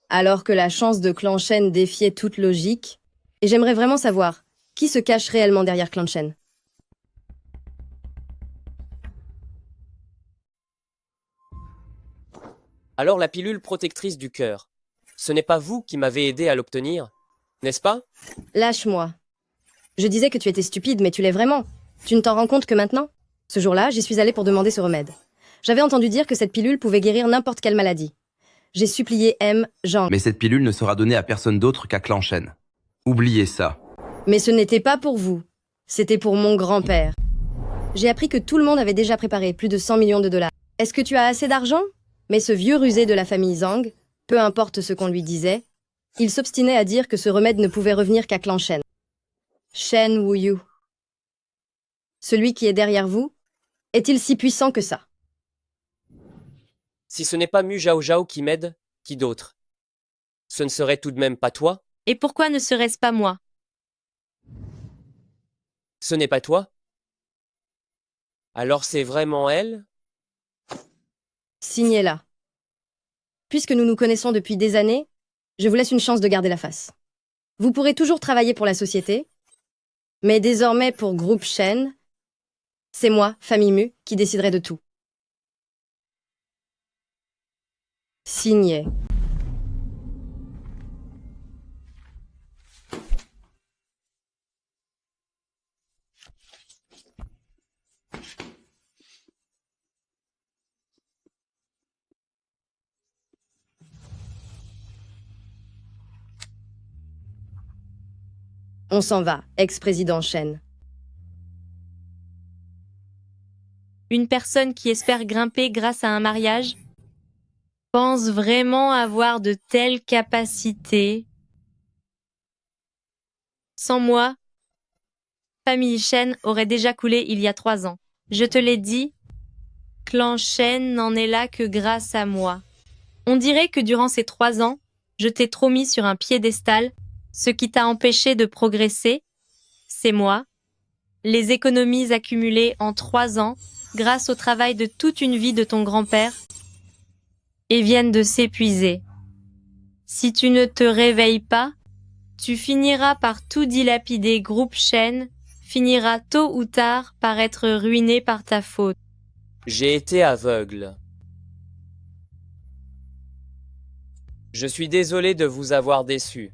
Speaker 7: Alors que la chance de Clan Shen défiait toute logique, et j'aimerais vraiment savoir qui se cache réellement derrière Clan Shen.
Speaker 4: Alors la pilule protectrice du cœur, ce n'est pas vous qui m'avez aidé à l'obtenir, n'est-ce pas?
Speaker 7: Lâche-moi. Je disais que tu étais stupide, mais tu l'es vraiment. Tu ne t'en rends compte que maintenant? Ce jour-là, j'y suis allée pour demander ce remède. J'avais entendu dire que cette pilule pouvait guérir n'importe quelle maladie. J'ai supplié M. Zhang.
Speaker 10: Mais cette pilule ne sera donnée à personne d'autre qu'à Clan Shen. Oubliez ça.
Speaker 7: Mais ce n'était pas pour vous. C'était pour mon grand-père. J'ai appris que tout le monde avait déjà préparé plus de 100 millions de dollars. Est-ce que tu as assez d'argent? Mais ce vieux rusé de la famille Zhang, peu importe ce qu'on lui disait, il s'obstinait à dire que ce remède ne pouvait revenir qu'à Clan Shen. Shen Wuyu. Celui qui est derrière vous, est-il si puissant que ça?
Speaker 4: Si ce n'est pas Mu Zhao Zhao qui m'aide, qui d'autre? Ce ne serait tout de même pas toi?
Speaker 3: Et pourquoi ne serait-ce pas moi?
Speaker 4: Ce n'est pas toi? Alors c'est vraiment elle?
Speaker 7: Signez-la. Puisque nous nous connaissons depuis des années, je vous laisse une chance de garder la face. Vous pourrez toujours travailler pour la société, mais désormais pour Groupe Shen, c'est moi, Famille Mu, qui déciderai de tout. Signé. On s'en va, ex-président Shen.
Speaker 3: Une personne qui espère grimper grâce à un mariage pense vraiment avoir de telles capacités. Sans moi, Famille Shen aurait déjà coulé il y a 3 ans. Je te l'ai dit, Clan Shen n'en est là que grâce à moi. On dirait que durant ces 3 ans, je t'ai trop mis sur un piédestal. Ce qui t'a empêché de progresser, c'est moi. Les économies accumulées en 3 ans, grâce au travail de toute une vie de ton grand-père, et viennent de s'épuiser. Si tu ne te réveilles pas, tu finiras par tout dilapider. Groupe Shen finira tôt ou tard par être ruiné par ta faute.
Speaker 4: J'ai été aveugle. Je suis désolé de vous avoir déçu.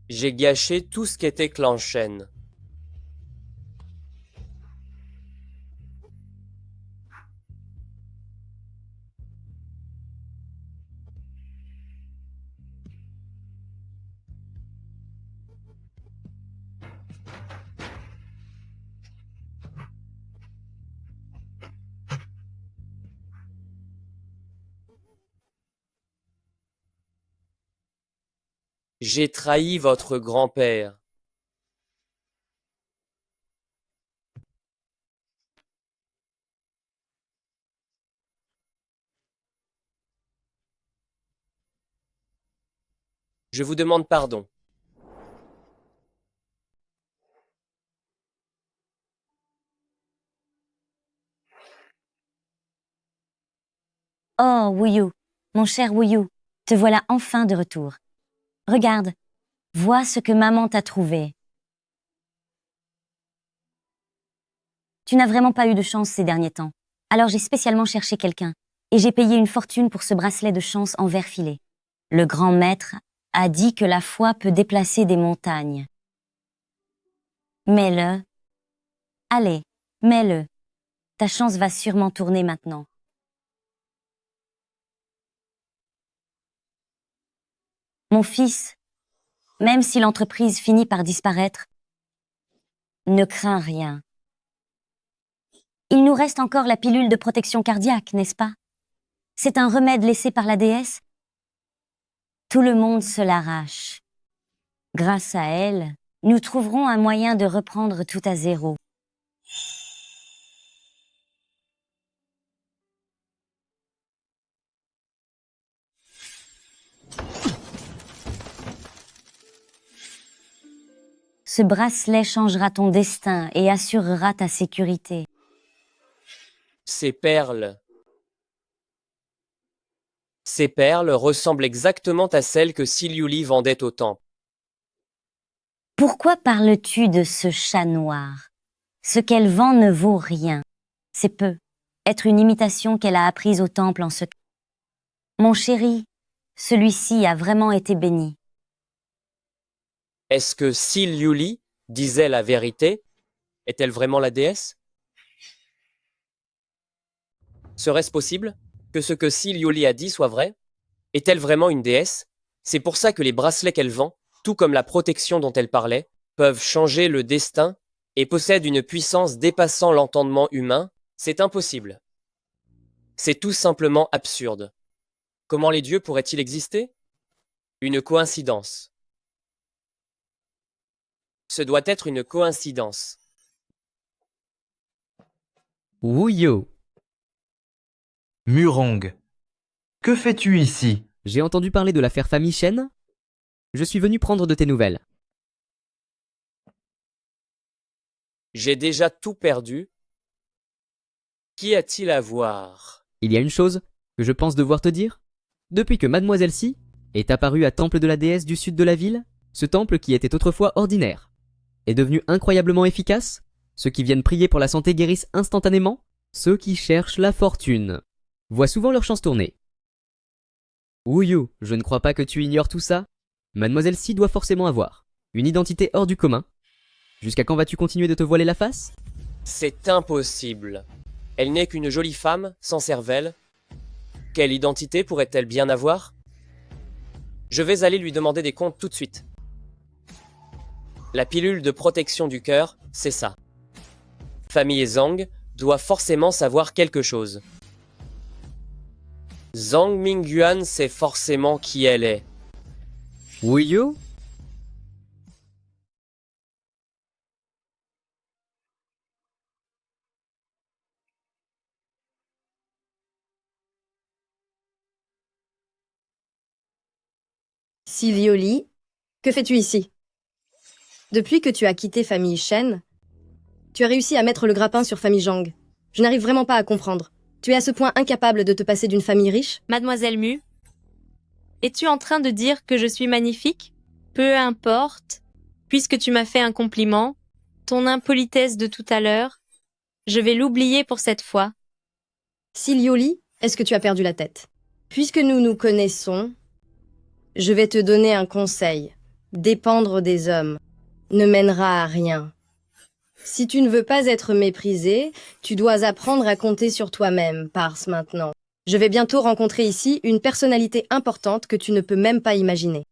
Speaker 4: J'ai gâché tout ce qu'était clan Shen. J'ai trahi votre grand-père. Je vous demande pardon.
Speaker 1: Oh, Wuyu, mon cher Wuyu, te voilà enfin de retour. Regarde, vois ce que maman t'a trouvé. Tu n'as vraiment pas eu de chance ces derniers temps. Alors j'ai spécialement cherché quelqu'un, et j'ai payé une fortune pour ce bracelet de chance en verre filé. Le grand maître a dit que la foi peut déplacer des montagnes. Mets-le. Allez, mets-le. Ta chance va sûrement tourner maintenant. Mon fils, même si l'entreprise finit par disparaître, ne crains rien. Il nous reste encore la pilule de protection cardiaque, n'est-ce pas? C'est un remède laissé par la déesse. Tout le monde se l'arrache. Grâce à elle, nous trouverons un moyen de reprendre tout à zéro. Ce bracelet changera ton destin et assurera ta sécurité.
Speaker 4: Ces perles. Ces perles ressemblent exactement à celles que Siliuli vendait au temple.
Speaker 1: Pourquoi parles-tu de ce chat noir? Ce qu'elle vend ne vaut rien. C'est peu. Être une imitation qu'elle a apprise au temple en secret. Mon chéri, celui-ci a vraiment été béni.
Speaker 4: Est-ce que Siliuli disait la vérité? Est-elle vraiment la déesse? Serait-ce possible que ce que Siliuli a dit soit vrai? Est-elle vraiment une déesse? C'est pour ça que les bracelets qu'elle vend, tout comme la protection dont elle parlait, peuvent changer le destin et possèdent une puissance dépassant l'entendement humain. C'est impossible. C'est tout simplement absurde. Comment les dieux pourraient-ils exister? Une coïncidence. Ce doit être une coïncidence.
Speaker 16: Wuyo.
Speaker 12: Murong. Que fais-tu ici?
Speaker 16: J'ai entendu parler de l'affaire famille Shen. Je suis venu prendre de tes nouvelles.
Speaker 4: J'ai déjà tout perdu. Qu'y a-t-il à voir?
Speaker 16: Il y a une chose que je pense devoir te dire. Depuis que Mademoiselle Si est apparue à Temple de la déesse du sud de la ville, ce temple qui était autrefois ordinaire est devenu incroyablement efficace. Ceux qui viennent prier pour la santé guérissent instantanément. Ceux qui cherchent la fortune voient souvent leur chance tourner. Wuyu, je ne crois pas que tu ignores tout ça. Mademoiselle Si doit forcément avoir une identité hors du commun. Jusqu'à quand vas-tu continuer de te voiler la face?
Speaker 4: C'est impossible. Elle n'est qu'une jolie femme, sans cervelle. Quelle identité pourrait-elle bien avoir? Je vais aller lui demander des comptes tout de suite. La pilule de protection du cœur, c'est ça. Famille Zhang doit forcément savoir quelque chose. Zhang Mingyuan sait forcément qui elle est.
Speaker 16: Wuyu?
Speaker 7: Silioli, que fais-tu ici? Depuis que tu as quitté famille Shen, tu as réussi à mettre le grappin sur famille Zhang. Je n'arrive vraiment pas à comprendre. Tu es à ce point incapable de te passer d'une famille riche?
Speaker 3: Mademoiselle Mu, es-tu en train de dire que je suis magnifique? Peu importe, puisque tu m'as fait un compliment, ton impolitesse de tout à l'heure, je vais l'oublier pour cette fois.
Speaker 7: Silioli, est-ce que tu as perdu la tête? Puisque nous nous connaissons, je vais te donner un conseil. Dépendre des hommes ne mènera à rien. Si tu ne veux pas être méprisé, tu dois apprendre à compter sur toi-même, Pars, maintenant. Je vais bientôt rencontrer ici une personnalité importante que tu ne peux même pas imaginer.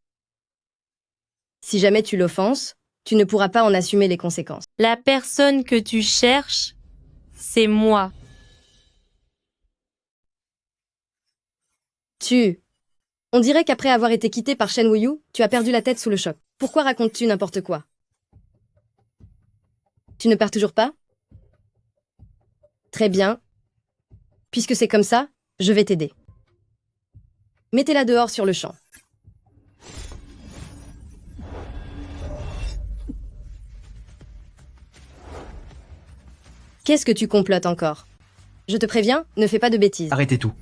Speaker 7: Si jamais tu l'offenses, tu ne pourras pas en assumer les conséquences.
Speaker 3: La personne que tu cherches, c'est moi.
Speaker 7: On dirait qu'après avoir été quitté par Shen Wuyu, tu as perdu la tête sous le choc. Pourquoi racontes-tu n'importe quoi? Tu ne pars toujours pas? Très bien. Puisque c'est comme ça, je vais t'aider. Mettez-la dehors sur le champ. Qu'est-ce que tu complotes encore? Je te préviens, ne fais pas de bêtises.
Speaker 12: Arrêtez tout.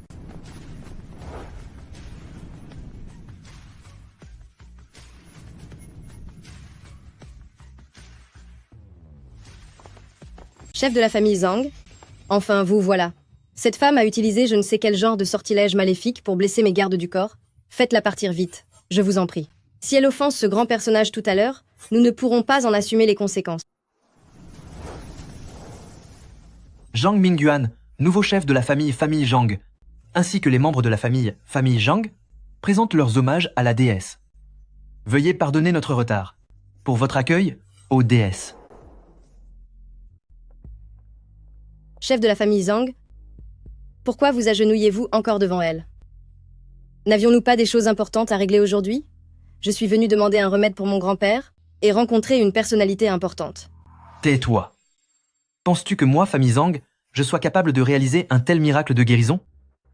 Speaker 7: Chef de la famille Zhang. Enfin, vous voilà. Cette femme a utilisé je ne sais quel genre de sortilège maléfique pour blesser mes gardes du corps. Faites-la partir vite, je vous en prie. Si elle offense ce grand personnage tout à l'heure, nous ne pourrons pas en assumer les conséquences.
Speaker 12: Zhang Mingyuan, nouveau chef de la famille Zhang, ainsi que les membres de la famille Zhang, présentent leurs hommages à la déesse. Veuillez pardonner notre retard. Pour votre accueil, aux déesses.
Speaker 7: Chef de la famille Zhang, pourquoi vous agenouillez-vous encore devant elle? N'avions-nous pas des choses importantes à régler aujourd'hui? Je suis venu demander un remède pour mon grand-père et rencontrer une personnalité importante.
Speaker 12: Tais-toi. Penses-tu que moi, famille Zhang, je sois capable de réaliser un tel miracle de guérison?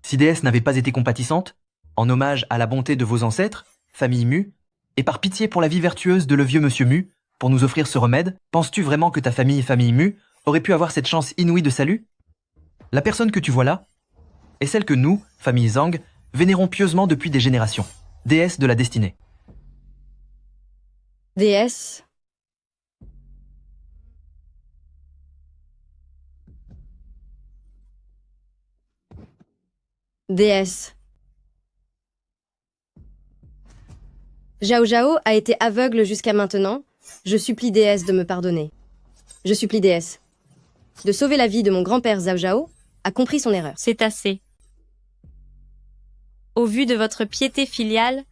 Speaker 12: Si déesse n'avait pas été compatissante, en hommage à la bonté de vos ancêtres, famille Mu, et par pitié pour la vie vertueuse de le vieux monsieur Mu, pour nous offrir ce remède, penses-tu vraiment que ta famille Mu, aurait pu avoir cette chance inouïe de salut? La personne que tu vois là est celle que nous, famille Zhang, vénérons pieusement depuis des générations, déesse de la destinée.
Speaker 7: Déesse? Déesse. Zhao Zhao a été aveugle jusqu'à maintenant. Je supplie déesse de me pardonner. Je supplie déesse de sauver la vie de mon grand-père Zhao Zhao a compris son erreur.
Speaker 3: C'est assez. Au vu de votre piété filiale,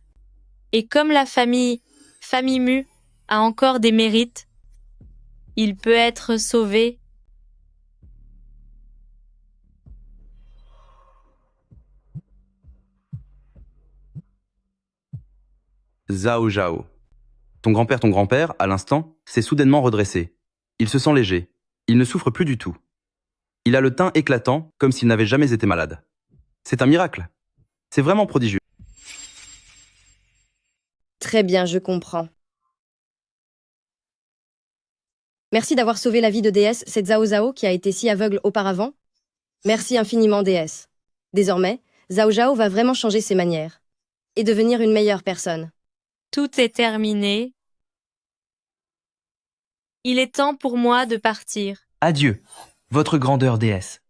Speaker 3: et comme la famille Mu a encore des mérites, il peut être sauvé.
Speaker 10: Zhao Zhao. Ton grand-père, à l'instant, s'est soudainement redressé. Il se sent léger. Il ne souffre plus du tout. Il a le teint éclatant, comme s'il n'avait jamais été malade. C'est un miracle. C'est vraiment prodigieux.
Speaker 7: Très bien, je comprends. Merci d'avoir sauvé la vie de déesse, cette Zhao Zhao qui a été si aveugle auparavant. Merci infiniment, déesse. Désormais, Zhao Zhao va vraiment changer ses manières et devenir une meilleure personne.
Speaker 3: Tout est terminé. Il est temps pour moi de partir.
Speaker 12: Adieu, votre grandeur déesse.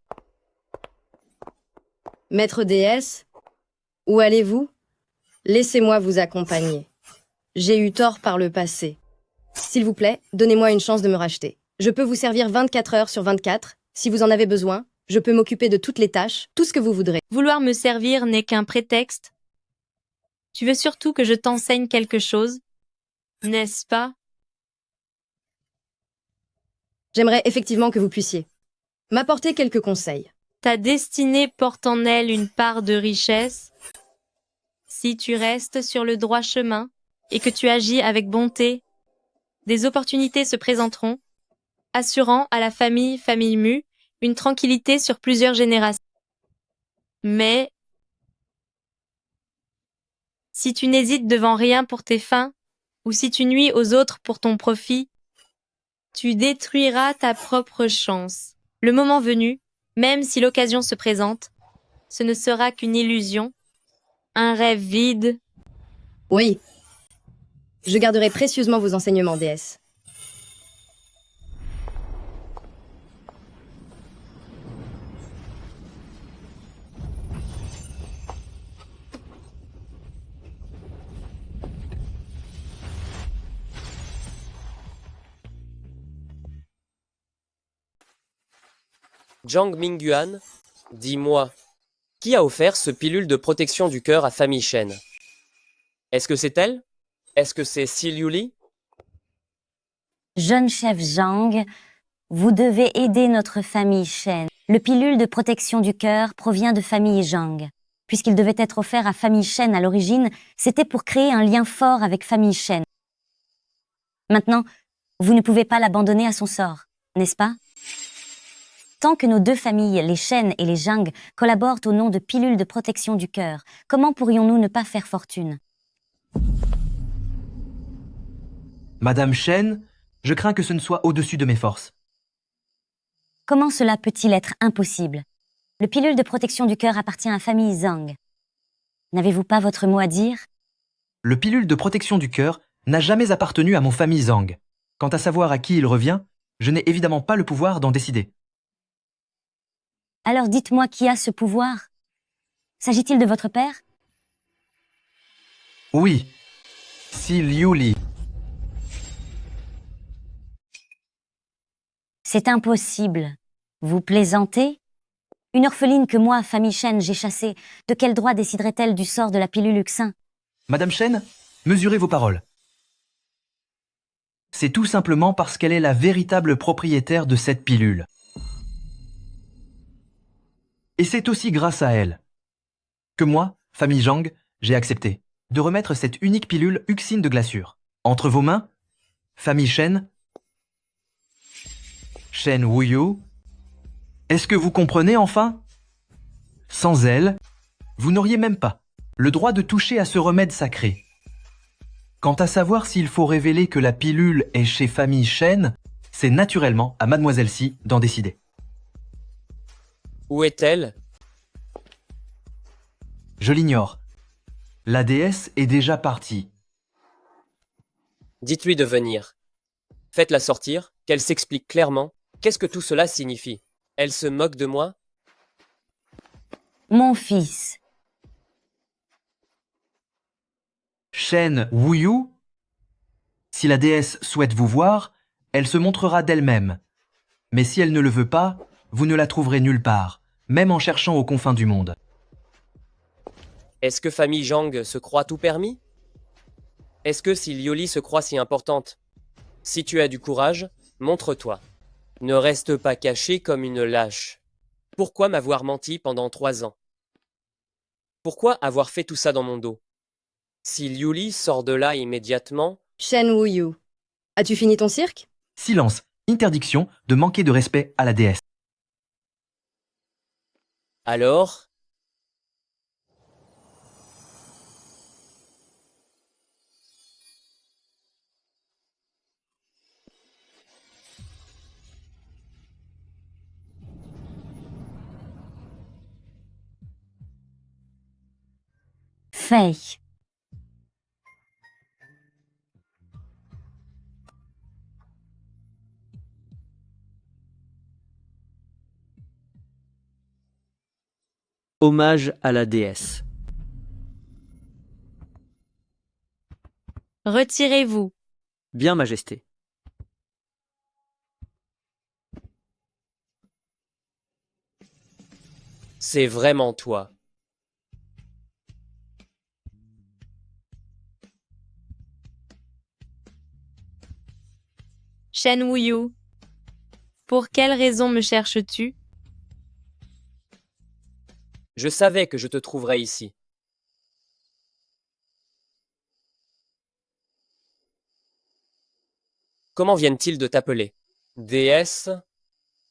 Speaker 7: Maître déesse, où allez-vous? Laissez-moi vous accompagner. J'ai eu tort par le passé. S'il vous plaît, donnez-moi une chance de me racheter. Je peux vous servir 24 heures sur 24. Si vous en avez besoin, je peux m'occuper de toutes les tâches, tout ce que vous voudrez.
Speaker 3: Vouloir me servir n'est qu'un prétexte. Tu veux surtout que je t'enseigne quelque chose, n'est-ce pas?
Speaker 7: J'aimerais effectivement que vous puissiez m'apporter quelques conseils.
Speaker 3: Ta destinée porte en elle une part de richesse. Si tu restes sur le droit chemin et que tu agis avec bonté, des opportunités se présenteront, assurant à la famille Mu une tranquillité sur plusieurs générations. Mais si tu n'hésites devant rien pour tes fins, ou si tu nuis aux autres pour ton profit, tu détruiras ta propre chance. Le moment venu, même si l'occasion se présente, ce ne sera qu'une illusion, un rêve vide.
Speaker 7: Oui. Je garderai précieusement vos enseignements, déesse.
Speaker 4: Zhang Mingyuan, dis-moi, qui a offert ce pilule de protection du cœur à famille Shen? Est-ce que c'est elle? Est-ce que c'est Si Liuli?
Speaker 1: Jeune chef Zhang, vous devez aider notre famille Shen. Le pilule de protection du cœur provient de famille Zhang. Puisqu'il devait être offert à famille Shen à l'origine, c'était pour créer un lien fort avec famille Shen. Maintenant, vous ne pouvez pas l'abandonner à son sort, n'est-ce pas? Tant que nos deux familles, les Shen et les Zhang, collaborent au nom de pilules de protection du cœur, comment pourrions-nous ne pas faire fortune?
Speaker 12: Madame Shen, je crains que ce ne soit au-dessus de mes forces.
Speaker 1: Comment cela peut-il être impossible? Le pilule de protection du cœur appartient à famille Zhang. N'avez-vous pas votre mot à dire?
Speaker 12: Le pilule de protection du cœur n'a jamais appartenu à mon famille Zhang. Quant à savoir à qui il revient, je n'ai évidemment pas le pouvoir d'en décider.
Speaker 1: Alors dites-moi qui a ce pouvoir? S'agit-il de votre père?
Speaker 12: Oui, Si Liuli.
Speaker 1: C'est impossible. Vous plaisantez? Une orpheline que moi, famille Shen, j'ai chassée, de quel droit déciderait-elle du sort de la pilule Uxin?
Speaker 12: Madame Shen, mesurez vos paroles. C'est tout simplement parce qu'elle est la véritable propriétaire de cette pilule. Et c'est aussi grâce à elle que moi, famille Zhang, j'ai accepté de remettre cette unique pilule Uxine de glaçure entre vos mains, famille Shen, Shen Wuyu. Est-ce que vous comprenez enfin? Sans elle, vous n'auriez même pas le droit de toucher à ce remède sacré. Quant à savoir s'il faut révéler que la pilule est chez famille Shen, c'est naturellement à Mademoiselle Si d'en décider.
Speaker 4: Où est-elle?
Speaker 12: Je l'ignore. La déesse est déjà partie.
Speaker 4: Dites-lui de venir. Faites-la sortir, qu'elle s'explique clairement. Qu'est-ce que tout cela signifie? Elle se moque de moi?
Speaker 1: Mon fils.
Speaker 12: Shen Wuyu, si la déesse souhaite vous voir, elle se montrera d'elle-même. Mais si elle ne le veut pas, vous ne la trouverez nulle part, même en cherchant aux confins du monde.
Speaker 4: Est-ce que famille Zhang se croit tout permis? Est-ce que si Liuli se croit si importante? Si tu as du courage, montre-toi. Ne reste pas caché comme une lâche. Pourquoi m'avoir menti pendant 3 ans? Pourquoi avoir fait tout ça dans mon dos? Si Liuli sort de là immédiatement...
Speaker 7: Shen Wuyu, as-tu fini ton cirque?
Speaker 12: Silence, interdiction de manquer de respect à la déesse.
Speaker 4: Alors...
Speaker 1: Fei.
Speaker 21: Hommage à la déesse.
Speaker 3: Retirez-vous.
Speaker 21: Bien, Majesté.
Speaker 4: C'est vraiment toi.
Speaker 3: Shen Wuyu. Pour quelle raison me cherches-tu?
Speaker 4: Je savais que je te trouverais ici. Comment viennent-ils de t'appeler? Déesse?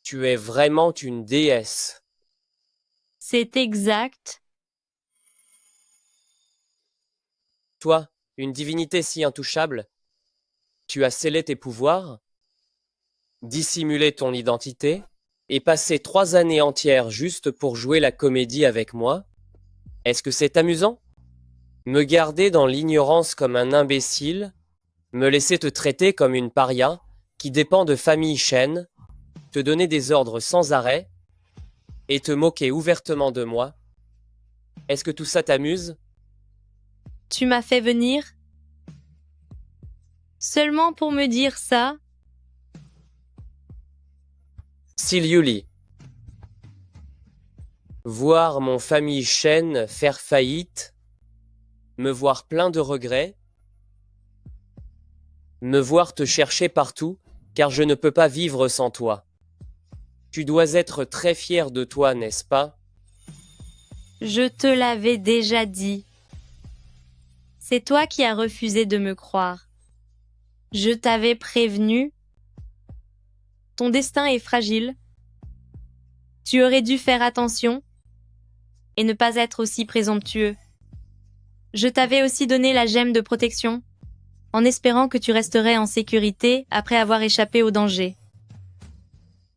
Speaker 4: Tu es vraiment une déesse.
Speaker 3: C'est exact.
Speaker 4: Toi, une divinité si intouchable, tu as scellé tes pouvoirs, dissimulé ton identité, et passé 3 années entières juste pour jouer la comédie avec moi? Est-ce que c'est amusant? Me garder dans l'ignorance comme un imbécile, me laisser te traiter comme une paria qui dépend de famille Shen, te donner des ordres sans arrêt, et te moquer ouvertement de moi? Est-ce que tout ça t'amuse?
Speaker 3: Tu m'as fait venir? Seulement pour me dire ça?
Speaker 4: Si Liuli, Voir mon famille Shen faire faillite, me voir plein de regrets, me voir te chercher partout, car je ne peux pas vivre sans toi. Tu dois être très fier de toi, n'est-ce pas?
Speaker 3: Je te l'avais déjà dit. C'est toi qui as refusé de me croire. Je t'avais prévenu. Ton destin est fragile. Tu aurais dû faire attention et ne pas être aussi présomptueux. Je t'avais aussi donné la gemme de protection, en espérant que tu resterais en sécurité après avoir échappé au danger.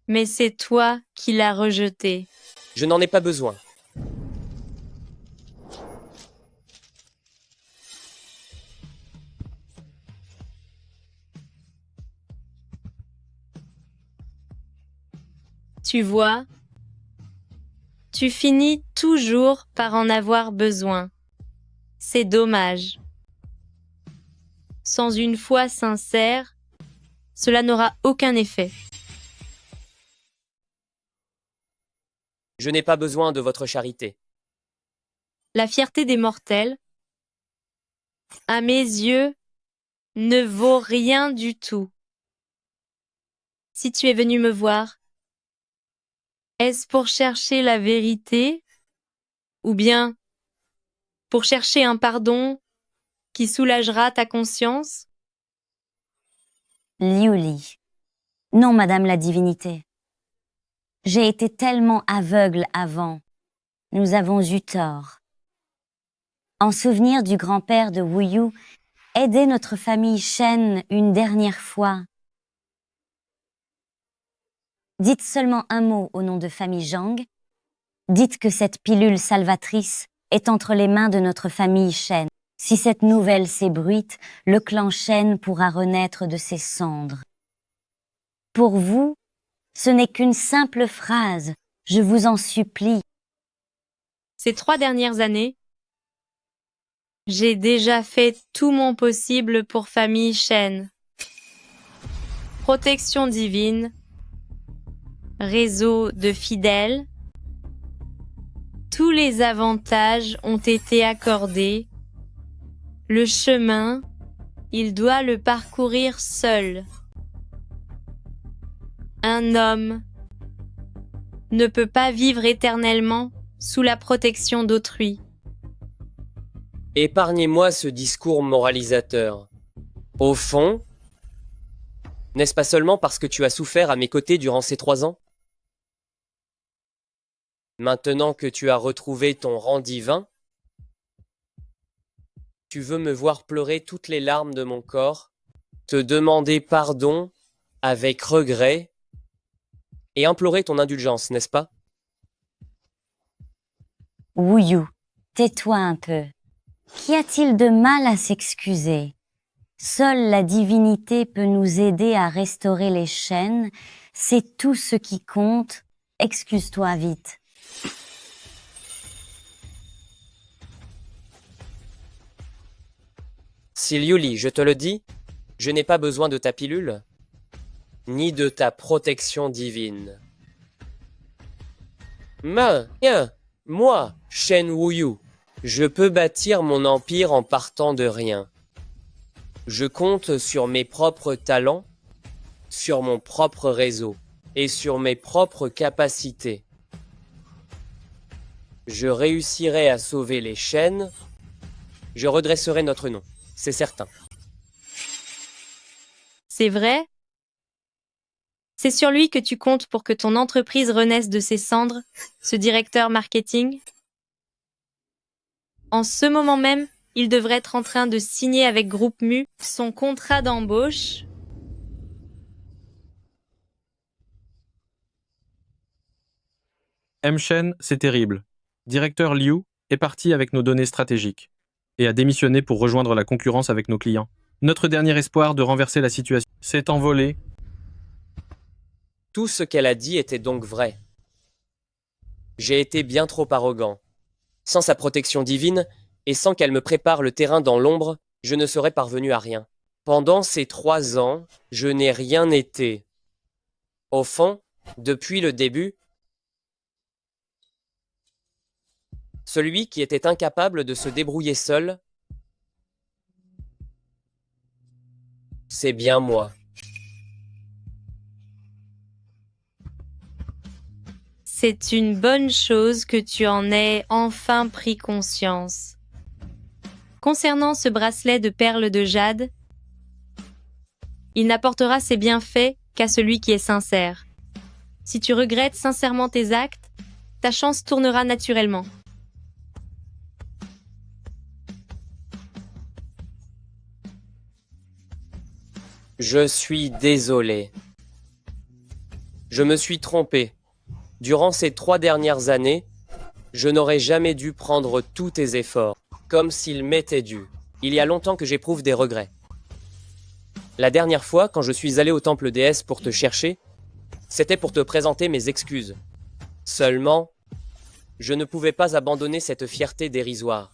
Speaker 3: Mais c'est toi qui l'as rejetée.
Speaker 4: Je n'en ai pas besoin.
Speaker 3: Tu vois, tu finis toujours par en avoir besoin. C'est dommage. Sans une foi sincère, cela n'aura aucun effet.
Speaker 4: Je n'ai pas besoin de votre charité.
Speaker 3: La fierté des mortels, à mes yeux, ne vaut rien du tout. Si tu es venu me voir, est-ce pour chercher la vérité ou bien pour chercher un pardon qui soulagera ta conscience?
Speaker 1: Liu Li. Non, Madame la Divinité. J'ai été tellement aveugle avant. Nous avons eu tort. En souvenir du grand-père de Wu Yu, aidez notre famille Shen une dernière fois. Dites seulement un mot au nom de famille Zhang. Dites que cette pilule salvatrice est entre les mains de notre famille Shen. Si cette nouvelle s'ébruite, le clan Shen pourra renaître de ses cendres. Pour vous, ce n'est qu'une simple phrase, je vous en supplie.
Speaker 3: Ces 3 dernières années, j'ai déjà fait tout mon possible pour famille Shen. Protection divine, réseau de fidèles, tous les avantages ont été accordés. Le chemin, il doit le parcourir seul. Un homme ne peut pas vivre éternellement sous la protection d'autrui.
Speaker 4: Épargnez-moi ce discours moralisateur. Au fond, n'est-ce pas seulement parce que tu as souffert à mes côtés durant ces 3 ans? Maintenant que tu as retrouvé ton rang divin, tu veux me voir pleurer toutes les larmes de mon corps, te demander pardon avec regret et implorer ton indulgence, n'est-ce pas?
Speaker 1: Wu Yu, tais-toi un peu. Qu'y a-t-il de mal à s'excuser? Seule la divinité peut nous aider à restaurer les chaînes. C'est tout ce qui compte. Excuse-toi vite.
Speaker 4: Si Liu Li, je te le dis, je n'ai pas besoin de ta pilule, ni de ta protection divine. Moi, Shen Wuyu, je peux bâtir mon empire en partant de rien. Je compte sur mes propres talents, sur mon propre réseau et sur mes propres capacités. Je réussirai à sauver les Shen, je redresserai notre nom, c'est certain.
Speaker 3: C'est vrai? C'est sur lui que tu comptes pour que ton entreprise renaisse de ses cendres, ce directeur marketing? En ce moment même, il devrait être en train de signer avec Groupe Mu son contrat d'embauche.
Speaker 15: M-Shen, c'est terrible. Directeur Liu est parti avec nos données stratégiques et a démissionné pour rejoindre la concurrence avec nos clients. Notre dernier espoir de renverser la situation s'est envolé.
Speaker 4: Tout ce qu'elle a dit était donc vrai. J'ai été bien trop arrogant. Sans sa protection divine, et sans qu'elle me prépare le terrain dans l'ombre, je ne serais parvenu à rien. Pendant ces 3 ans, je n'ai rien été. Au fond, depuis le début, Celui qui était incapable de se débrouiller seul, c'est bien moi.
Speaker 3: C'est une bonne chose que tu en aies enfin pris conscience. Concernant ce bracelet de perles de jade, il n'apportera ses bienfaits qu'à celui qui est sincère. Si tu regrettes sincèrement tes actes, ta chance tournera naturellement.
Speaker 4: Je suis désolé. Je me suis trompé. Durant ces 3 dernières années, je n'aurais jamais dû prendre tous tes efforts, comme s'ils m'étaient dus. Il y a longtemps que j'éprouve des regrets. La dernière fois, quand je suis allé au temple déesse pour te chercher, c'était pour te présenter mes excuses. Seulement, je ne pouvais pas abandonner cette fierté dérisoire.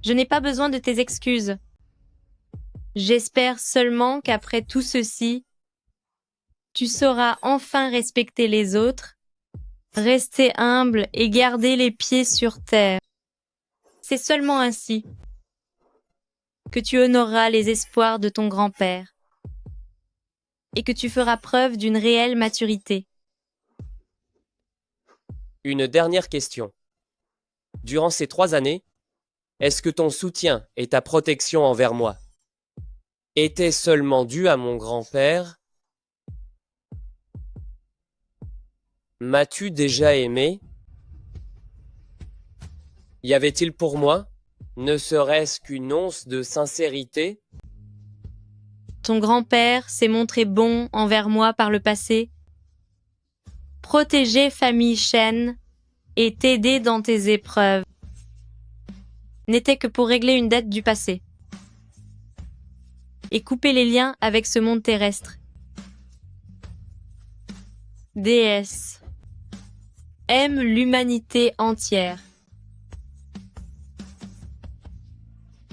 Speaker 3: Je n'ai pas besoin de tes excuses. J'espère seulement qu'après tout ceci, tu sauras enfin respecter les autres, rester humble et garder les pieds sur terre. C'est seulement ainsi que tu honoreras les espoirs de ton grand-père et que tu feras preuve d'une réelle maturité.
Speaker 4: Une dernière question. Durant ces 3 années, est-ce que ton soutien et ta protection envers moi étaient seulement dus à mon grand-père? M'as-tu déjà aimé? Y avait-il pour moi, ne serait-ce qu'une once de sincérité?
Speaker 3: Ton grand-père s'est montré bon envers moi par le passé. Protéger famille Shen et t'aider dans tes épreuves n'était que pour régler une dette du passé et couper les liens avec ce monde terrestre. Déesse, aime l'humanité entière.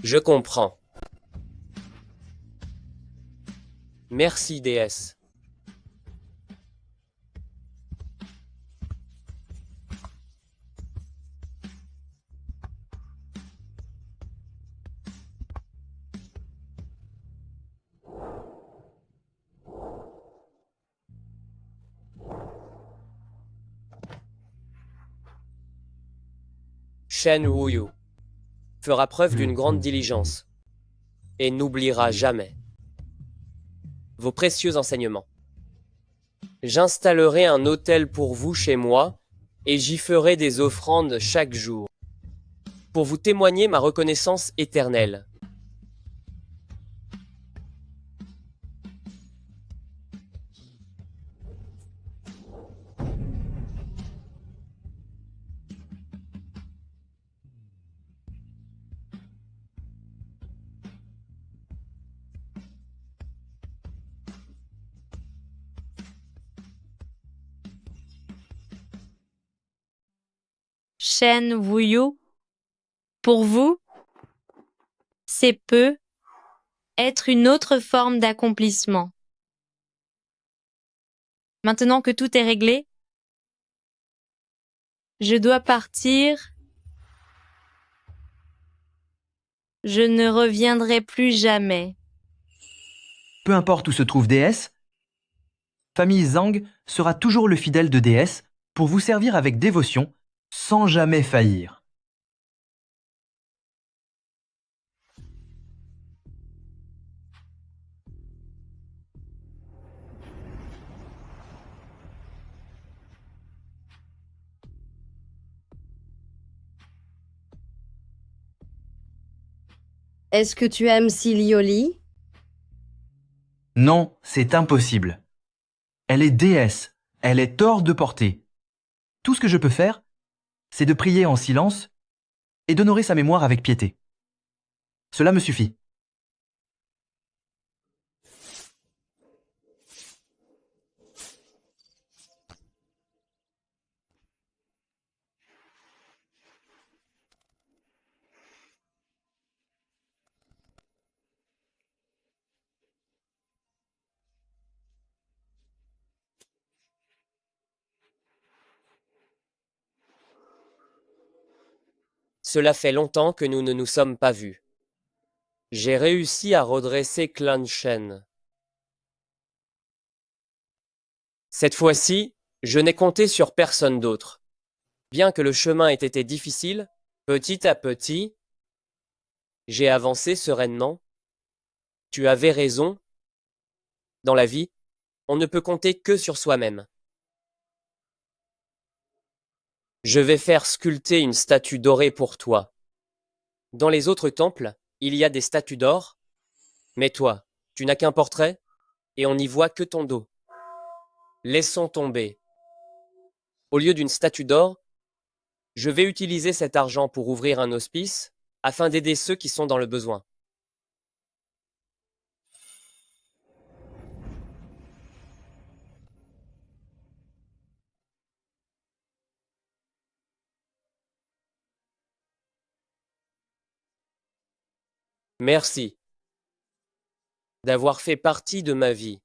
Speaker 4: Je comprends. Merci, déesse. Shen Wuyu fera preuve d'une grande diligence et n'oubliera jamais vos précieux enseignements. J'installerai un autel pour vous chez moi et j'y ferai des offrandes chaque jour pour vous témoigner ma reconnaissance éternelle.
Speaker 3: Shen Wuyu, pour vous, c'est peu être une autre forme d'accomplissement. Maintenant que tout est réglé, je dois partir. Je ne reviendrai plus jamais.
Speaker 12: Peu importe où se trouve DS, famille Zhang sera toujours le fidèle de DS pour vous servir avec dévotion sans jamais faillir.
Speaker 7: Est-ce que tu aimes Silioli?
Speaker 12: Non, c'est impossible. Elle est déesse, elle est hors de portée. Tout ce que je peux faire, c'est de prier en silence et d'honorer sa mémoire avec piété. Cela me suffit.
Speaker 4: Cela fait longtemps que nous ne nous sommes pas vus. J'ai réussi à redresser Clan Shen. Cette fois-ci, je n'ai compté sur personne d'autre. Bien que le chemin ait été difficile, petit à petit, j'ai avancé sereinement. Tu avais raison. Dans la vie, on ne peut compter que sur soi-même. Je vais faire sculpter une statue dorée pour toi. Dans les autres temples, il y a des statues d'or, mais toi, tu n'as qu'un portrait, et on n'y voit que ton dos. Laissons tomber. Au lieu d'une statue d'or, je vais utiliser cet argent pour ouvrir un hospice, afin d'aider ceux qui sont dans le besoin. Merci d'avoir fait partie de ma vie.